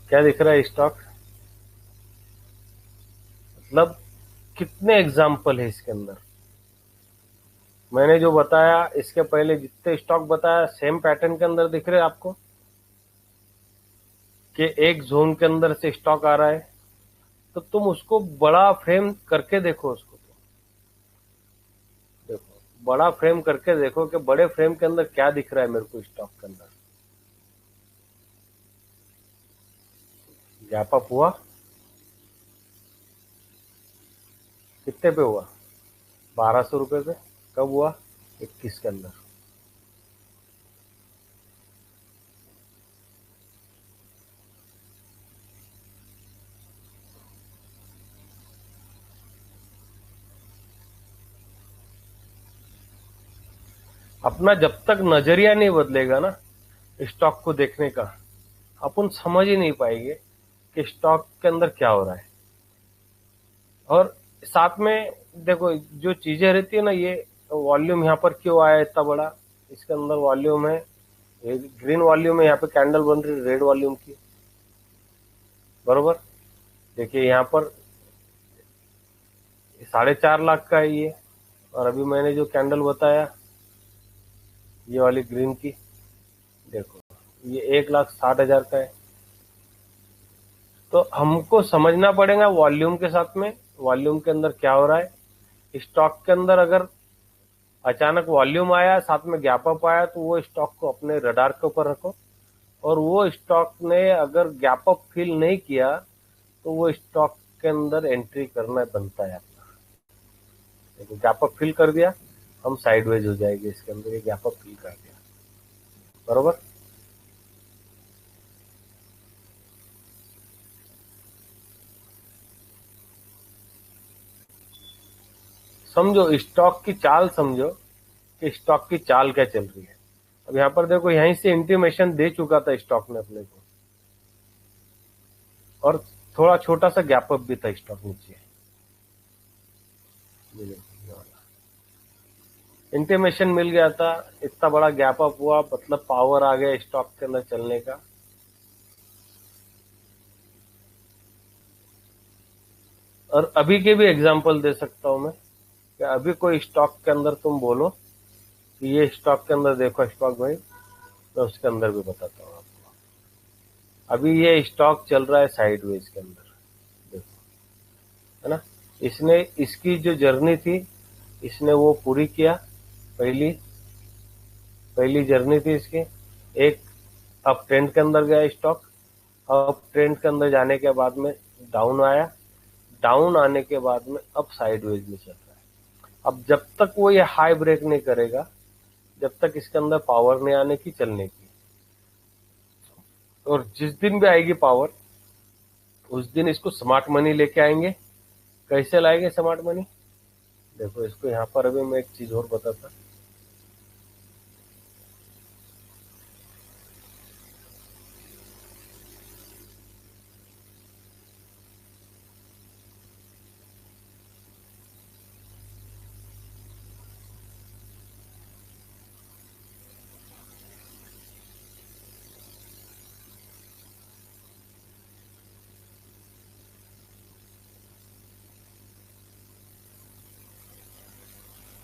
क्या दिख रहा है स्टॉक? मतलब कितने एग्जाम्पल है इसके अंदर। मैंने जो बताया, इसके पहले जितने स्टॉक बताया, सेम पैटर्न के अंदर दिख रहे हैं आपको, कि एक जोन के अंदर से स्टॉक आ रहा है। तो तुम उसको बड़ा फ्रेम करके देखो, उसको तो देखो, बड़ा फ्रेम करके देखो कि बड़े फ्रेम के अंदर क्या दिख रहा है मेरे को स्टॉक के अंदर। गैप अप हुआ, कितने पे हुआ? 1200 रुपए पे। कब हुआ? 21 के अंदर। अपना जब तक नजरिया नहीं बदलेगा ना स्टॉक को देखने का, अपन समझ ही नहीं पाएंगे कि स्टॉक के अंदर क्या हो रहा है। और साथ में देखो, जो चीजें रहती है ना, ये वॉल्यूम यहाँ पर क्यों आया इतना बड़ा? इसके अंदर वॉल्यूम है, ये ग्रीन वॉल्यूम है, यहाँ पे कैंडल बन रही है रेड वॉल्यूम की, बरोबर। देखिए यहाँ पर 4.5 लाख का है ये, और अभी मैंने जो कैंडल बताया ये वाली ग्रीन की, देखो ये 1,60,000 का है। तो हमको समझना पड़ेगा वॉल्यूम के साथ में, वॉल्यूम के अंदर क्या हो रहा है। स्टॉक के अंदर अगर अचानक वॉल्यूम आया, साथ में गैप अप आया, तो वो स्टॉक को अपने रडार के ऊपर रखो। और वो स्टॉक ने अगर गैप अप फिल नहीं किया, तो वो स्टॉक के अंदर एंट्री करना बनता है अपना। देखो गैप अप फिल कर दिया, हम साइडवेज हो जाएंगे इसके अंदर, ये गैप अप फिल कर दिया, बरोबर। समझो स्टॉक की चाल, समझो कि स्टॉक की चाल क्या चल रही है। अब यहाँ पर देखो, यहीं से इंटीमेशन दे चुका था स्टॉक ने अपने को, और थोड़ा छोटा सा गैप अप भी था स्टॉक नीचे। इंटीमेशन मिल गया था, इतना बड़ा गैप अप हुआ, मतलब पावर आ गया स्टॉक के अंदर चलने का। और अभी के भी एग्जांपल दे सकता हूं मैं, कि अभी कोई स्टॉक के अंदर तुम बोलो कि ये स्टॉक के अंदर देखो स्टॉक भाई, मैं उसके अंदर भी बताता हूँ आपको। अभी ये स्टॉक चल रहा है साइडवेज के अंदर, देखो, है ना। इसने, इसकी जो जर्नी थी, इसने वो पूरी किया। पहली पहली जर्नी थी इसकी, एक अप ट्रेंड के अंदर गया स्टॉक, अप ट्रेंड के अंदर जाने के बाद में डाउन आया, डाउन आने के बाद में अब साइडवेज में चल रहा है। अब जब तक वो ये हाई ब्रेक नहीं करेगा, जब तक इसके अंदर पावर नहीं आने की चलने की, और जिस दिन भी आएगी पावर, उस दिन इसको स्मार्ट मनी लेके आएंगे। कैसे लाएंगे स्मार्ट मनी? देखो इसको यहाँ पर अभी मैं एक चीज और बताता।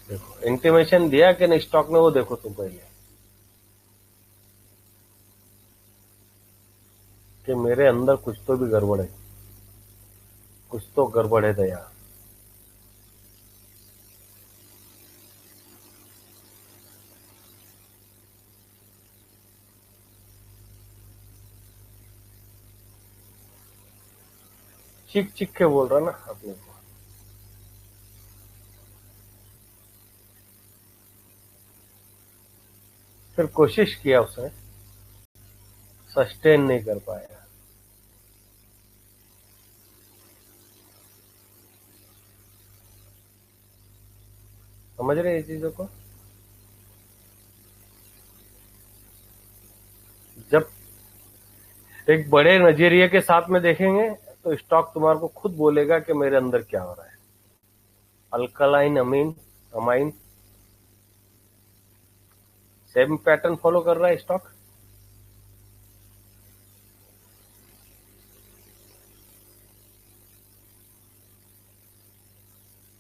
देखो इंटीमेशन दिया कि नहीं स्टॉक ने, वो देखो तुम पहले कि मेरे अंदर कुछ तो भी गड़बड़ है, कुछ तो गड़बड़ है दया। चीख चीख के बोल रहा ना अपने को। फिर कोशिश किया उसने, सस्टेन नहीं कर पाया। समझ रहे हैं ये चीजों को? जब एक बड़े नजरिए के साथ में देखेंगे तो स्टॉक तुम्हारे को खुद बोलेगा कि मेरे अंदर क्या हो रहा है। अल्कलाइन अमीन अमाइन सेम पैटर्न फॉलो कर रहा है स्टॉक।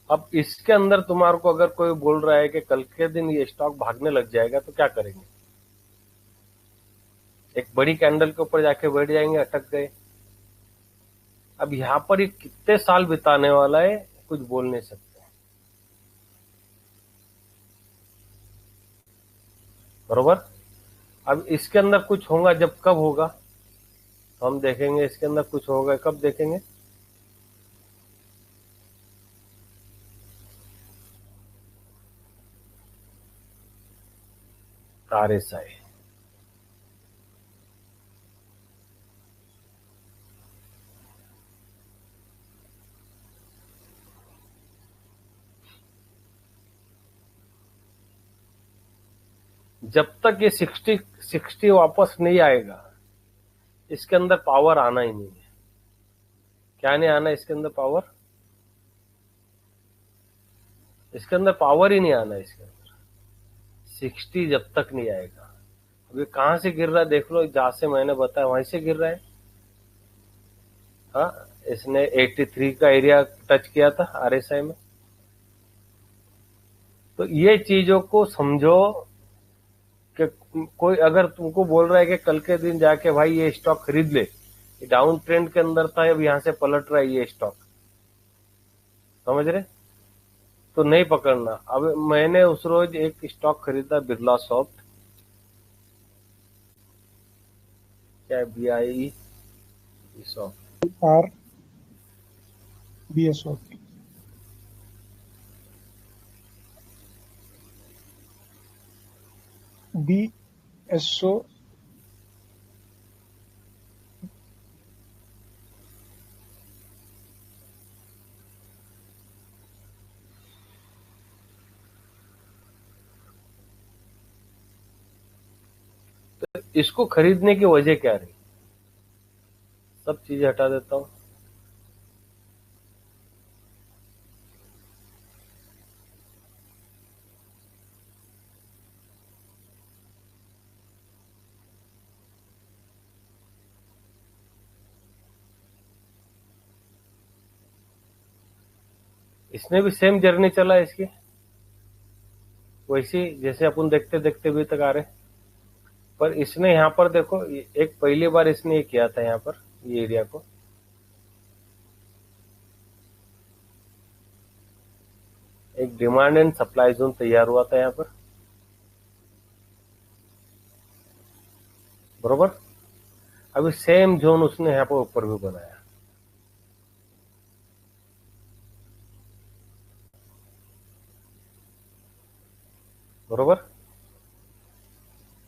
अब इसके अंदर तुम्हारे को अगर कोई बोल रहा है कि कल के दिन ये स्टॉक भागने लग जाएगा तो क्या करेंगे? एक बड़ी कैंडल के ऊपर जाके बैठ जाएंगे, अटक गए। अब यहां पर ये कितने साल बिताने वाला है कुछ बोल नहीं सकते। बरोबर। अब इसके अंदर कुछ होगा, जब कब होगा तो हम देखेंगे। इसके अंदर कुछ होगा कब देखेंगे? तारे साए। जब तक ये 60 वापस नहीं आएगा इसके अंदर पावर आना ही नहीं है। क्या नहीं आना इसके अंदर? पावर। इसके अंदर पावर ही नहीं आना इसके अंदर 60 जब तक नहीं आएगा। अब ये कहां से गिर रहा है देख लो, जहां से मैंने बताया वहीं से गिर रहा है। हाँ, इसने 83 का एरिया टच किया था आरएसआई में। तो ये चीजों को समझो कि कोई अगर तुमको बोल रहा है कि कल के दिन जाके भाई ये स्टॉक खरीद ले, ये डाउन ट्रेंड के अंदर था, अब यहां से पलट रहा है ये स्टॉक, समझ रहे? तो नहीं पकड़ना। अब मैंने उस रोज एक स्टॉक खरीदा बिरला सॉफ्ट, क्या BIE soft, R B S O. BSO। तो इसको खरीदने की वजह क्या रही? सब चीजें हटा देता हूं। इसने भी सेम जर्नी चला इसकी, वैसी जैसे अपन देखते देखते अभी तक आ रहे। पर इसने यहाँ पर देखो, एक पहली बार इसने ये किया था यहाँ पर, ये एरिया को एक डिमांड एंड सप्लाई जोन तैयार हुआ था यहाँ पर। बरोबर। अभी सेम जोन उसने यहाँ पर ऊपर भी बनाया। बरोबर।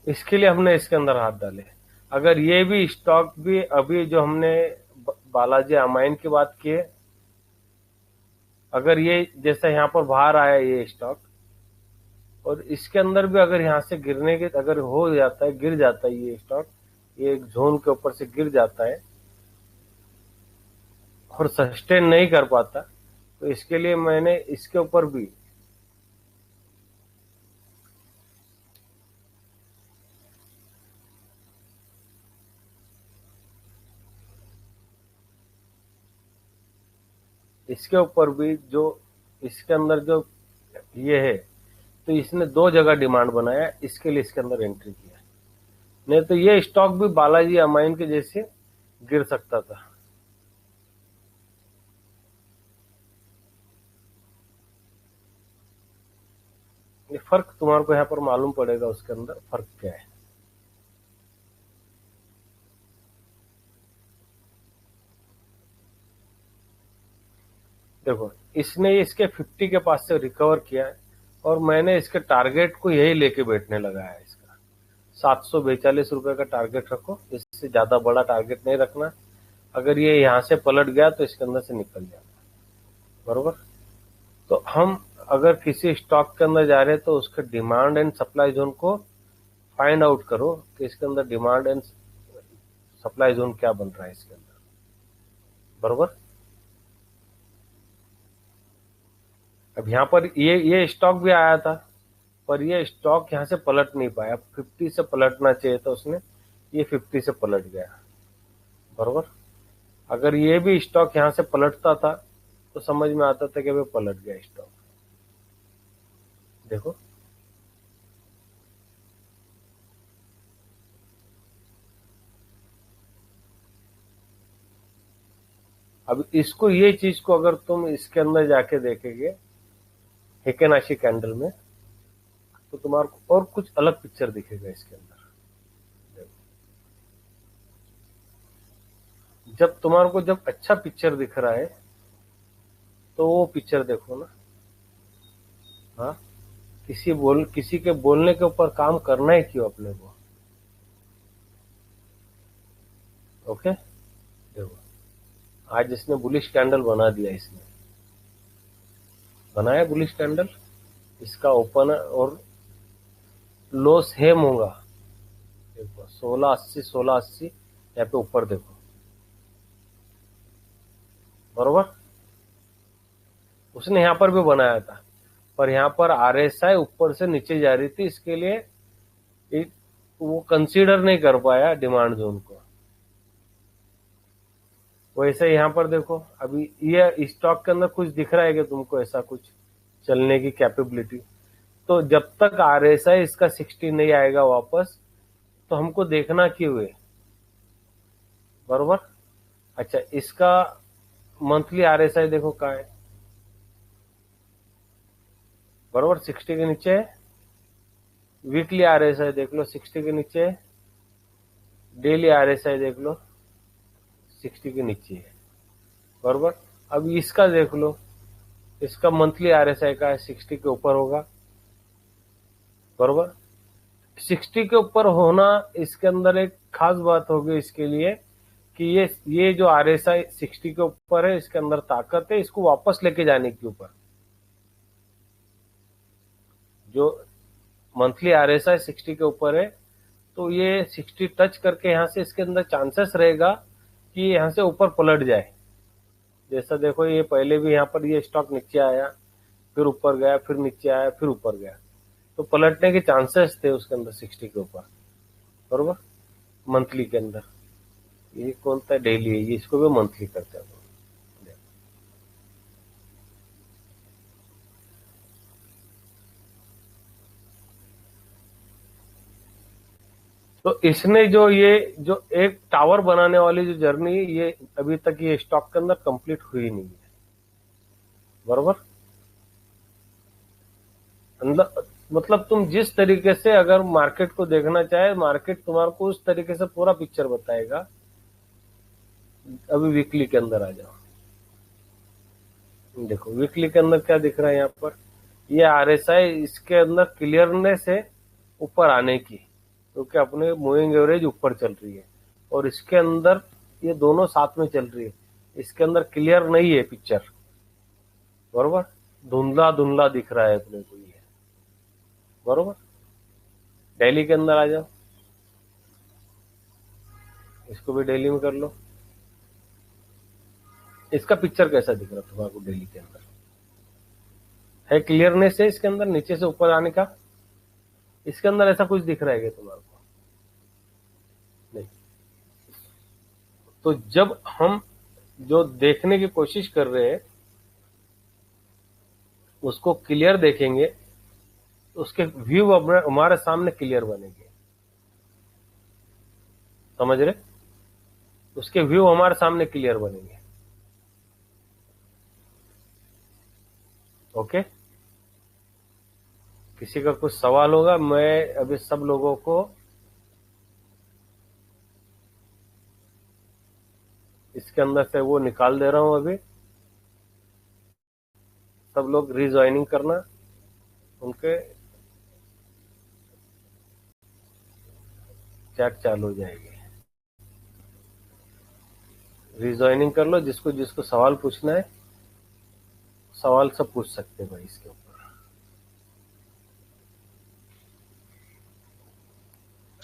इसके लिए हमने इसके अंदर हाथ डाले। अगर ये भी स्टॉक भी अभी जो हमने बालाजी अमाइन की बात की है। अगर ये जैसे यहाँ पर बाहर आया ये स्टॉक, और इसके अंदर भी अगर यहाँ से गिरने के अगर हो जाता है, गिर जाता है ये स्टॉक, ये एक जोन के ऊपर से गिर जाता है और सस्टेन नहीं कर पाता, तो इसके लिए मैंने इसके ऊपर भी जो इसके अंदर जो ये है, तो इसने दो जगह डिमांड बनाया, इसके लिए इसके अंदर एंट्री किया। नहीं तो ये स्टॉक भी बालाजी अमाइन के जैसे गिर सकता था। ये फर्क तुम्हारे को यहाँ पर मालूम पड़ेगा, उसके अंदर फर्क क्या है। देखो, इसने इसके 50 के पास से रिकवर किया है और मैंने इसके टारगेट को यही लेके बैठने लगा है। इसका 742 रुपए का टारगेट रखो, इससे ज्यादा बड़ा टारगेट नहीं रखना। अगर ये यहाँ से पलट गया तो इसके अंदर से निकल जाना, बरोबर। तो हम अगर किसी स्टॉक के अंदर जा रहे हैं तो उसके डिमांड एंड सप्लाई जोन को फाइंड आउट करो कि इसके अंदर डिमांड एंड सप्लाई जोन क्या बन रहा है इसके अंदर, बरोबर। अब यहाँ पर ये स्टॉक भी आया था, पर ये स्टॉक यहाँ से पलट नहीं पाया। 50 से पलटना चाहिए था उसने, ये 50 से पलट गया, बरोबर। अगर ये भी स्टॉक यहाँ से पलटता था तो समझ में आता था कि भाई पलट गया स्टॉक। देखो, अब इसको, ये चीज को अगर तुम इसके अंदर जाके देखेंगे हेकेनाशी कैंडल में, तो तुम्हारे को और कुछ अलग पिक्चर दिखेगा इसके अंदर। जब तुम्हारे को जब अच्छा पिक्चर दिख रहा है तो वो पिक्चर देखो ना। हाँ, किसी के बोलने के ऊपर काम करना है क्यों अपने को। ओके, देखो आज इसने बुलिश कैंडल बना दिया, इसने बनाया बुलिश कैंडल। इसका ओपन और लो सेम होगा, देखो 1680 यहाँ पे ऊपर देखो, बरोबर। उसने यहाँ पर भी बनाया था, पर यहाँ पर आरएसआई ऊपर से नीचे जा रही थी, इसके लिए वो कंसीडर नहीं कर पाया डिमांड जोन को। वैसे यहाँ पर देखो, अभी ये स्टॉक के अंदर कुछ दिख रहा है कि तुमको ऐसा कुछ चलने की कैपेबिलिटी। तो जब तक आरएसआई इसका 60 नहीं आएगा वापस, तो हमको देखना क्यों है, बरोबर। अच्छा, इसका मंथली आरएसआई देखो क्या है, बरोबर 60 के नीचे है। वीकली आरएसआई देख लो 60 के नीचे है। डेली आरएसआई देख लो 60 के नीचे है, बरोबर। अब इसका देख लो, इसका मंथली आरएसआई का है 60 के ऊपर होगा, बरोबर। 60 के ऊपर होना इसके अंदर एक खास बात होगी इसके लिए कि ये जो आरएसआई 60 के ऊपर है, इसके अंदर ताकत है इसको वापस लेके जाने के ऊपर। जो मंथली आरएसआई 60 के ऊपर है, तो ये 60 टच करके यहाँ से इसके अंदर चांसेस रहेगा कि यहाँ से ऊपर पलट जाए। जैसा देखो, ये पहले भी यहाँ पर ये स्टॉक नीचे आया, फिर ऊपर गया, फिर नीचे आया, फिर ऊपर गया, तो पलटने के चांसेस थे उसके अंदर 60 के ऊपर, बरोबर। मंथली के अंदर ये कौन सा डेली है, ये इसको भी मंथली करते हैं। तो इसने जो एक टावर बनाने वाली जो जर्नी, ये अभी तक ये स्टॉक के अंदर कंप्लीट हुई नहीं है, बरोबर। मतलब तुम जिस तरीके से अगर मार्केट को देखना चाहे, मार्केट तुम्हारे को उस तरीके से पूरा पिक्चर बताएगा। अभी वीकली के अंदर आ जाओ, देखो वीकली के अंदर क्या दिख रहा है यहाँ पर। ये आरएसआई इसके अंदर क्लियरनेस है ऊपर आने की, क्योंकि अपने मूविंग एवरेज ऊपर चल रही है और इसके अंदर ये दोनों साथ में चल रही है। इसके अंदर क्लियर नहीं है पिक्चर, बरोबर, धुंधला धुंधला दिख रहा है अपने को ये, बरोबर। डेली के अंदर आ जाओ, इसको भी डेली में कर लो। इसका पिक्चर कैसा दिख रहा है तुम्हारे को डेली के अंदर? है क्लियरनेस है इसके अंदर नीचे से ऊपर आने का? इसके अंदर ऐसा कुछ दिख रहा है क्या तुम्हारे को? नहीं। तो जब हम जो देखने की कोशिश कर रहे हैं उसको क्लियर देखेंगे तो उसके व्यू हमारे सामने क्लियर बनेंगे, समझ रहे? उसके व्यू हमारे सामने क्लियर बनेंगे। ओके, किसी का कुछ सवाल होगा? मैं अभी सब लोगों को इसके अंदर से वो निकाल दे रहा हूं अभी। सब लोग रीज्वाइनिंग करना, उनके चैट चालू हो जाएगी। रीज्वाइनिंग कर लो, जिसको जिसको सवाल पूछना है सवाल सब पूछ सकते हैं भाई इसके ऊपर।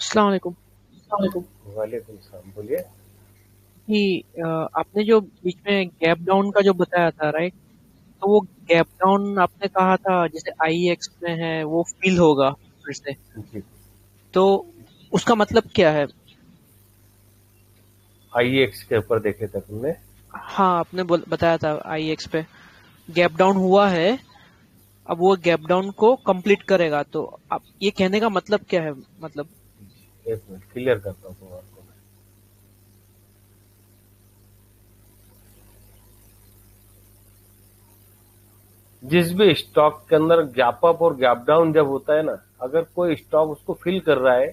अस्सलाम वालेकुम। वालेकुम सलाम, बोलिए। कि आपने जो बीच में गैप डाउन का जो बताया था, राइट? तो वो गैप डाउन आपने कहा था जैसे IEX में है वो फील होगा फिर से, जी, तो उसका मतलब क्या है? IEX के ऊपर देखे थे तुमने? हाँ, आपने बताया था IEX पे गैप डाउन हुआ है, अब वो गैप डाउन को कंप्लीट करेगा, तो आप ये कहने का मतलब क्या है? मतलब एक मिनट क्लियर करता हूँ तुम्हारे को। जिस भी स्टॉक के अंदर गैप अप और गैप डाउन जब होता है ना, अगर कोई स्टॉक उसको फिल कर रहा है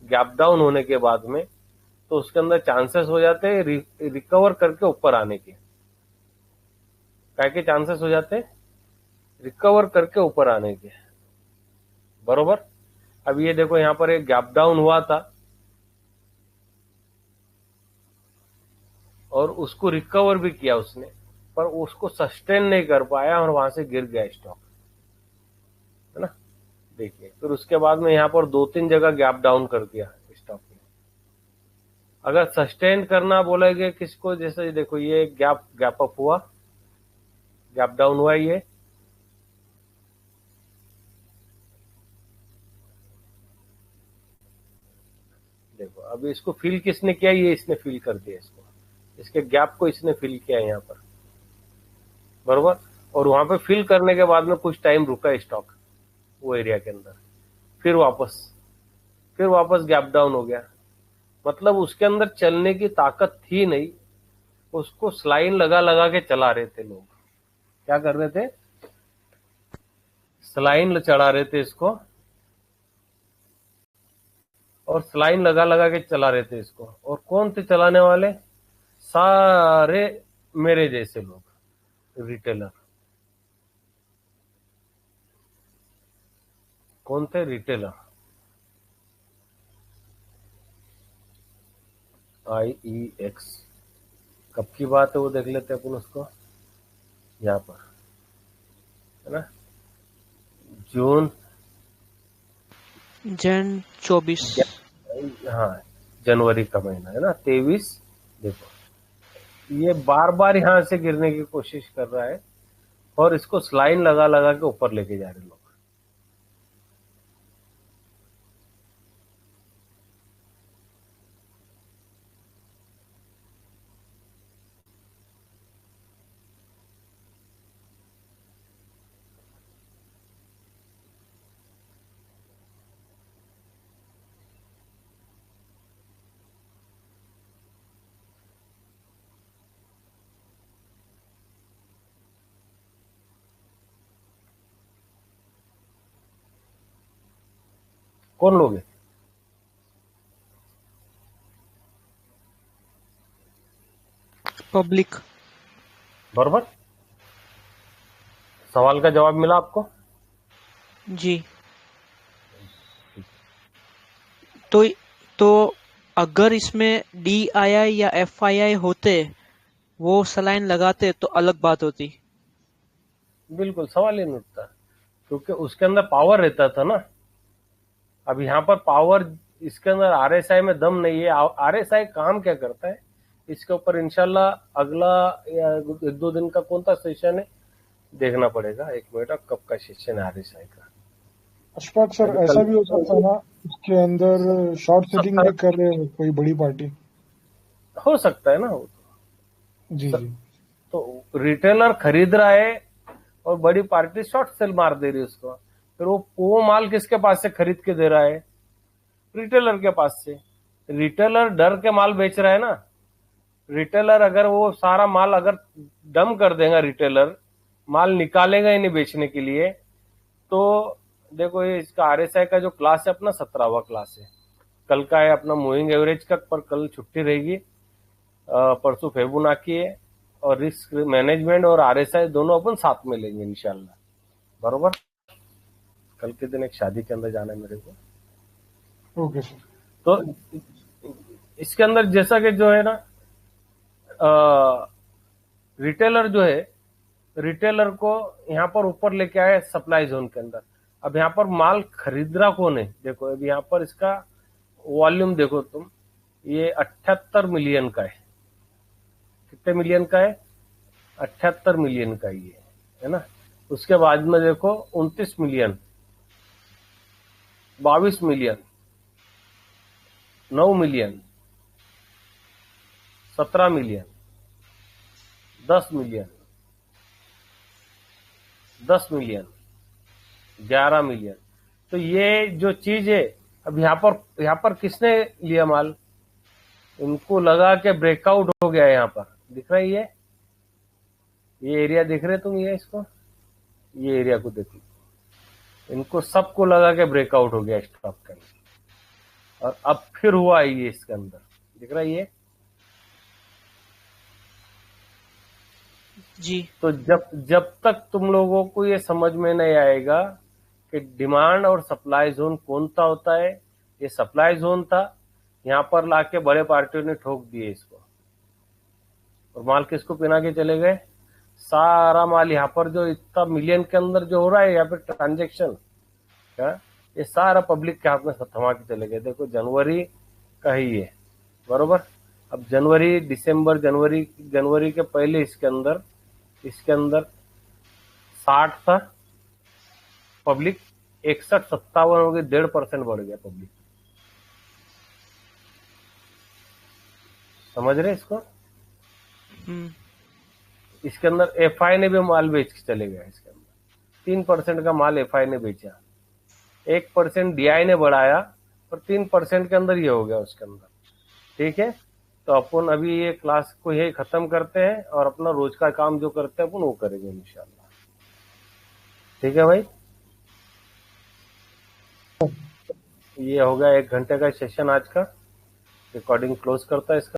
गैप डाउन होने के बाद में, तो उसके अंदर चांसेस हो जाते हैं रिकवर करके ऊपर आने के। क्या के चांसेस हो जाते हैं? रिकवर करके ऊपर आने के, बरोबर। अब ये देखो यहां पर एक गैप डाउन हुआ था और उसको रिकवर भी किया उसने, पर उसको सस्टेन नहीं कर पाया और वहां से गिर गया स्टॉक, है ना। देखिए फिर उसके बाद में यहाँ पर 2-3 जगह गैप डाउन कर दिया स्टॉक ने। अगर सस्टेन करना बोलेगे किसको, जैसे देखो ये गैप अप हुआ, गैप डाउन हुआ, ये देखो अभी इसको फिल किसने किया? ये इसने फिल कर दिया इसको, इसके गैप को इसने फिल किया यहाँ पर, बरोबर। और वहां पे फिल करने के बाद में कुछ टाइम रुका स्टॉक वो एरिया के अंदर, फिर वापस गैप डाउन हो गया। मतलब उसके अंदर चलने की ताकत थी नहीं, उसको स्लाइन लगा लगा के चला रहे थे लोग। क्या कर रहे थे? स्लाइन चढ़ा रहे थे इसको, और स्लाइन लगा लगा के चला रहे थे इसको। और कौन थे चलाने वाले? सारे मेरे जैसे लोग, रिटेलर। कौन थे? रिटेलर। IEX कब की बात है वो देख लेते हैं अपन उसको, यहाँ पर है ना, जून जन 24। हाँ, जनवरी का महीना है ना, 23। देखो ये बार बार यहां से गिरने की कोशिश कर रहा है और इसको स्लाइन लगा लगा के ऊपर लेके जा रहे लोग। कौन लोग हैं? पब्लिक। बरोबर। सवाल का जवाब मिला आपको? जी। तो अगर इसमें DII या FII होते वो सलाइन लगाते तो अलग बात होती। बिल्कुल सवाल ही नहीं उठता, क्योंकि उसके अंदर पावर रहता था ना। अब यहाँ पर पावर, इसके अंदर आरएसआई में दम नहीं है। आरएसआई काम क्या करता है, इसके ऊपर इंशाल्लाह अगला या 1-2 दिन का कौन सा सेशन है देखना पड़ेगा। 1 मिनट, कब का सेशन है आरएसआई का? अशफाक सर, अभी ऐसा कल भी हो सकता है ना, इसके अंदर शॉर्ट सेलिंग भी 70 कर रहे हैं कोई बड़ी पार्टी। हो सकता है ना वो। जी जी। तो रिटेलर खरीद रहा है और बड़ी पार्टी शॉर्ट सेल मार दे रही है उसको, फिर वो माल किसके पास से खरीद के दे रहा है? रिटेलर के पास से। रिटेलर डर के माल बेच रहा है ना। रिटेलर अगर वो सारा माल अगर डम कर देगा, रिटेलर माल निकालेगा ही नहीं बेचने के लिए, तो देखो ये इसका आरएसआई का जो क्लास है अपना 17वां क्लास है। कल का है अपना मूविंग एवरेज का, पर कल छुट्टी रहेगी। परसों फेबुनाकी है, और रिस्क मैनेजमेंट और आरएसआई दोनों अपन साथ में लेंगे इंशाल्लाह। बरोबर। कल के दिन एक शादी के अंदर जाना है मेरे को। Okay sir. तो इसके अंदर जैसा कि जो है ना, रिटेलर जो है, रिटेलर को यहाँ पर ऊपर लेके आए सप्लाई जोन के अंदर। अब यहाँ पर माल खरीद रहा कौन है? देखो अब यहाँ पर इसका वॉल्यूम देखो तुम, ये 78 मिलियन का है। कितने मिलियन का है? 78 मिलियन का ये है ना। उसके बाद में देखो 29 million, 22 million, 9 million, 17 million, 10 million, 10 million, 11 million. तो ये जो चीज है, अब यहाँ पर किसने लिया माल? इनको लगा के ब्रेकआउट हो गया। यहाँ पर दिख रहा है ये एरिया दिख रहे तुम, ये इसको, ये एरिया को देखो, इनको सबको लगा के ब्रेकआउट हो गया स्टॉक के अंदर, और अब फिर हुआ ये इसके अंदर, दिख रहा है ये। जी। तो जब तक तुम लोगों को ये समझ में नहीं आएगा कि डिमांड और सप्लाई जोन कौन सा होता है, ये सप्लाई जोन था, यहाँ पर लाके बड़े पार्टियों ने ठोक दिए इसको, और माल किसको पिना के चले गए? सारा माल यहाँ पर जो इतना मिलियन के अंदर जो हो रहा है यहाँ पे ट्रांजेक्शन, क्या ये सारा पब्लिक के हाथ में थमा के चले गए। देखो जनवरी का ही है, बरोबर। अब जनवरी, दिसंबर, जनवरी के पहले इसके अंदर 60 था पब्लिक, 61-57 हो गई, 1.5% बढ़ गया पब्लिक। समझ रहे इसको? इसके अंदर एफआई ने भी माल बेच के चले गए। इसके अंदर 3% का माल एफआई ने बेचा, 1% डीआई ने बढ़ाया, और 3% के अंदर ये हो गया उसके अंदर। ठीक है, तो अपन अभी ये क्लास को यही खत्म करते हैं, और अपना रोज का काम जो करते हैं अपन वो करेंगे इंशाल्लाह। ठीक है भाई, ये हो गया 1 घंटे का सेशन आज का। रिकॉर्डिंग क्लोज करता है इसका।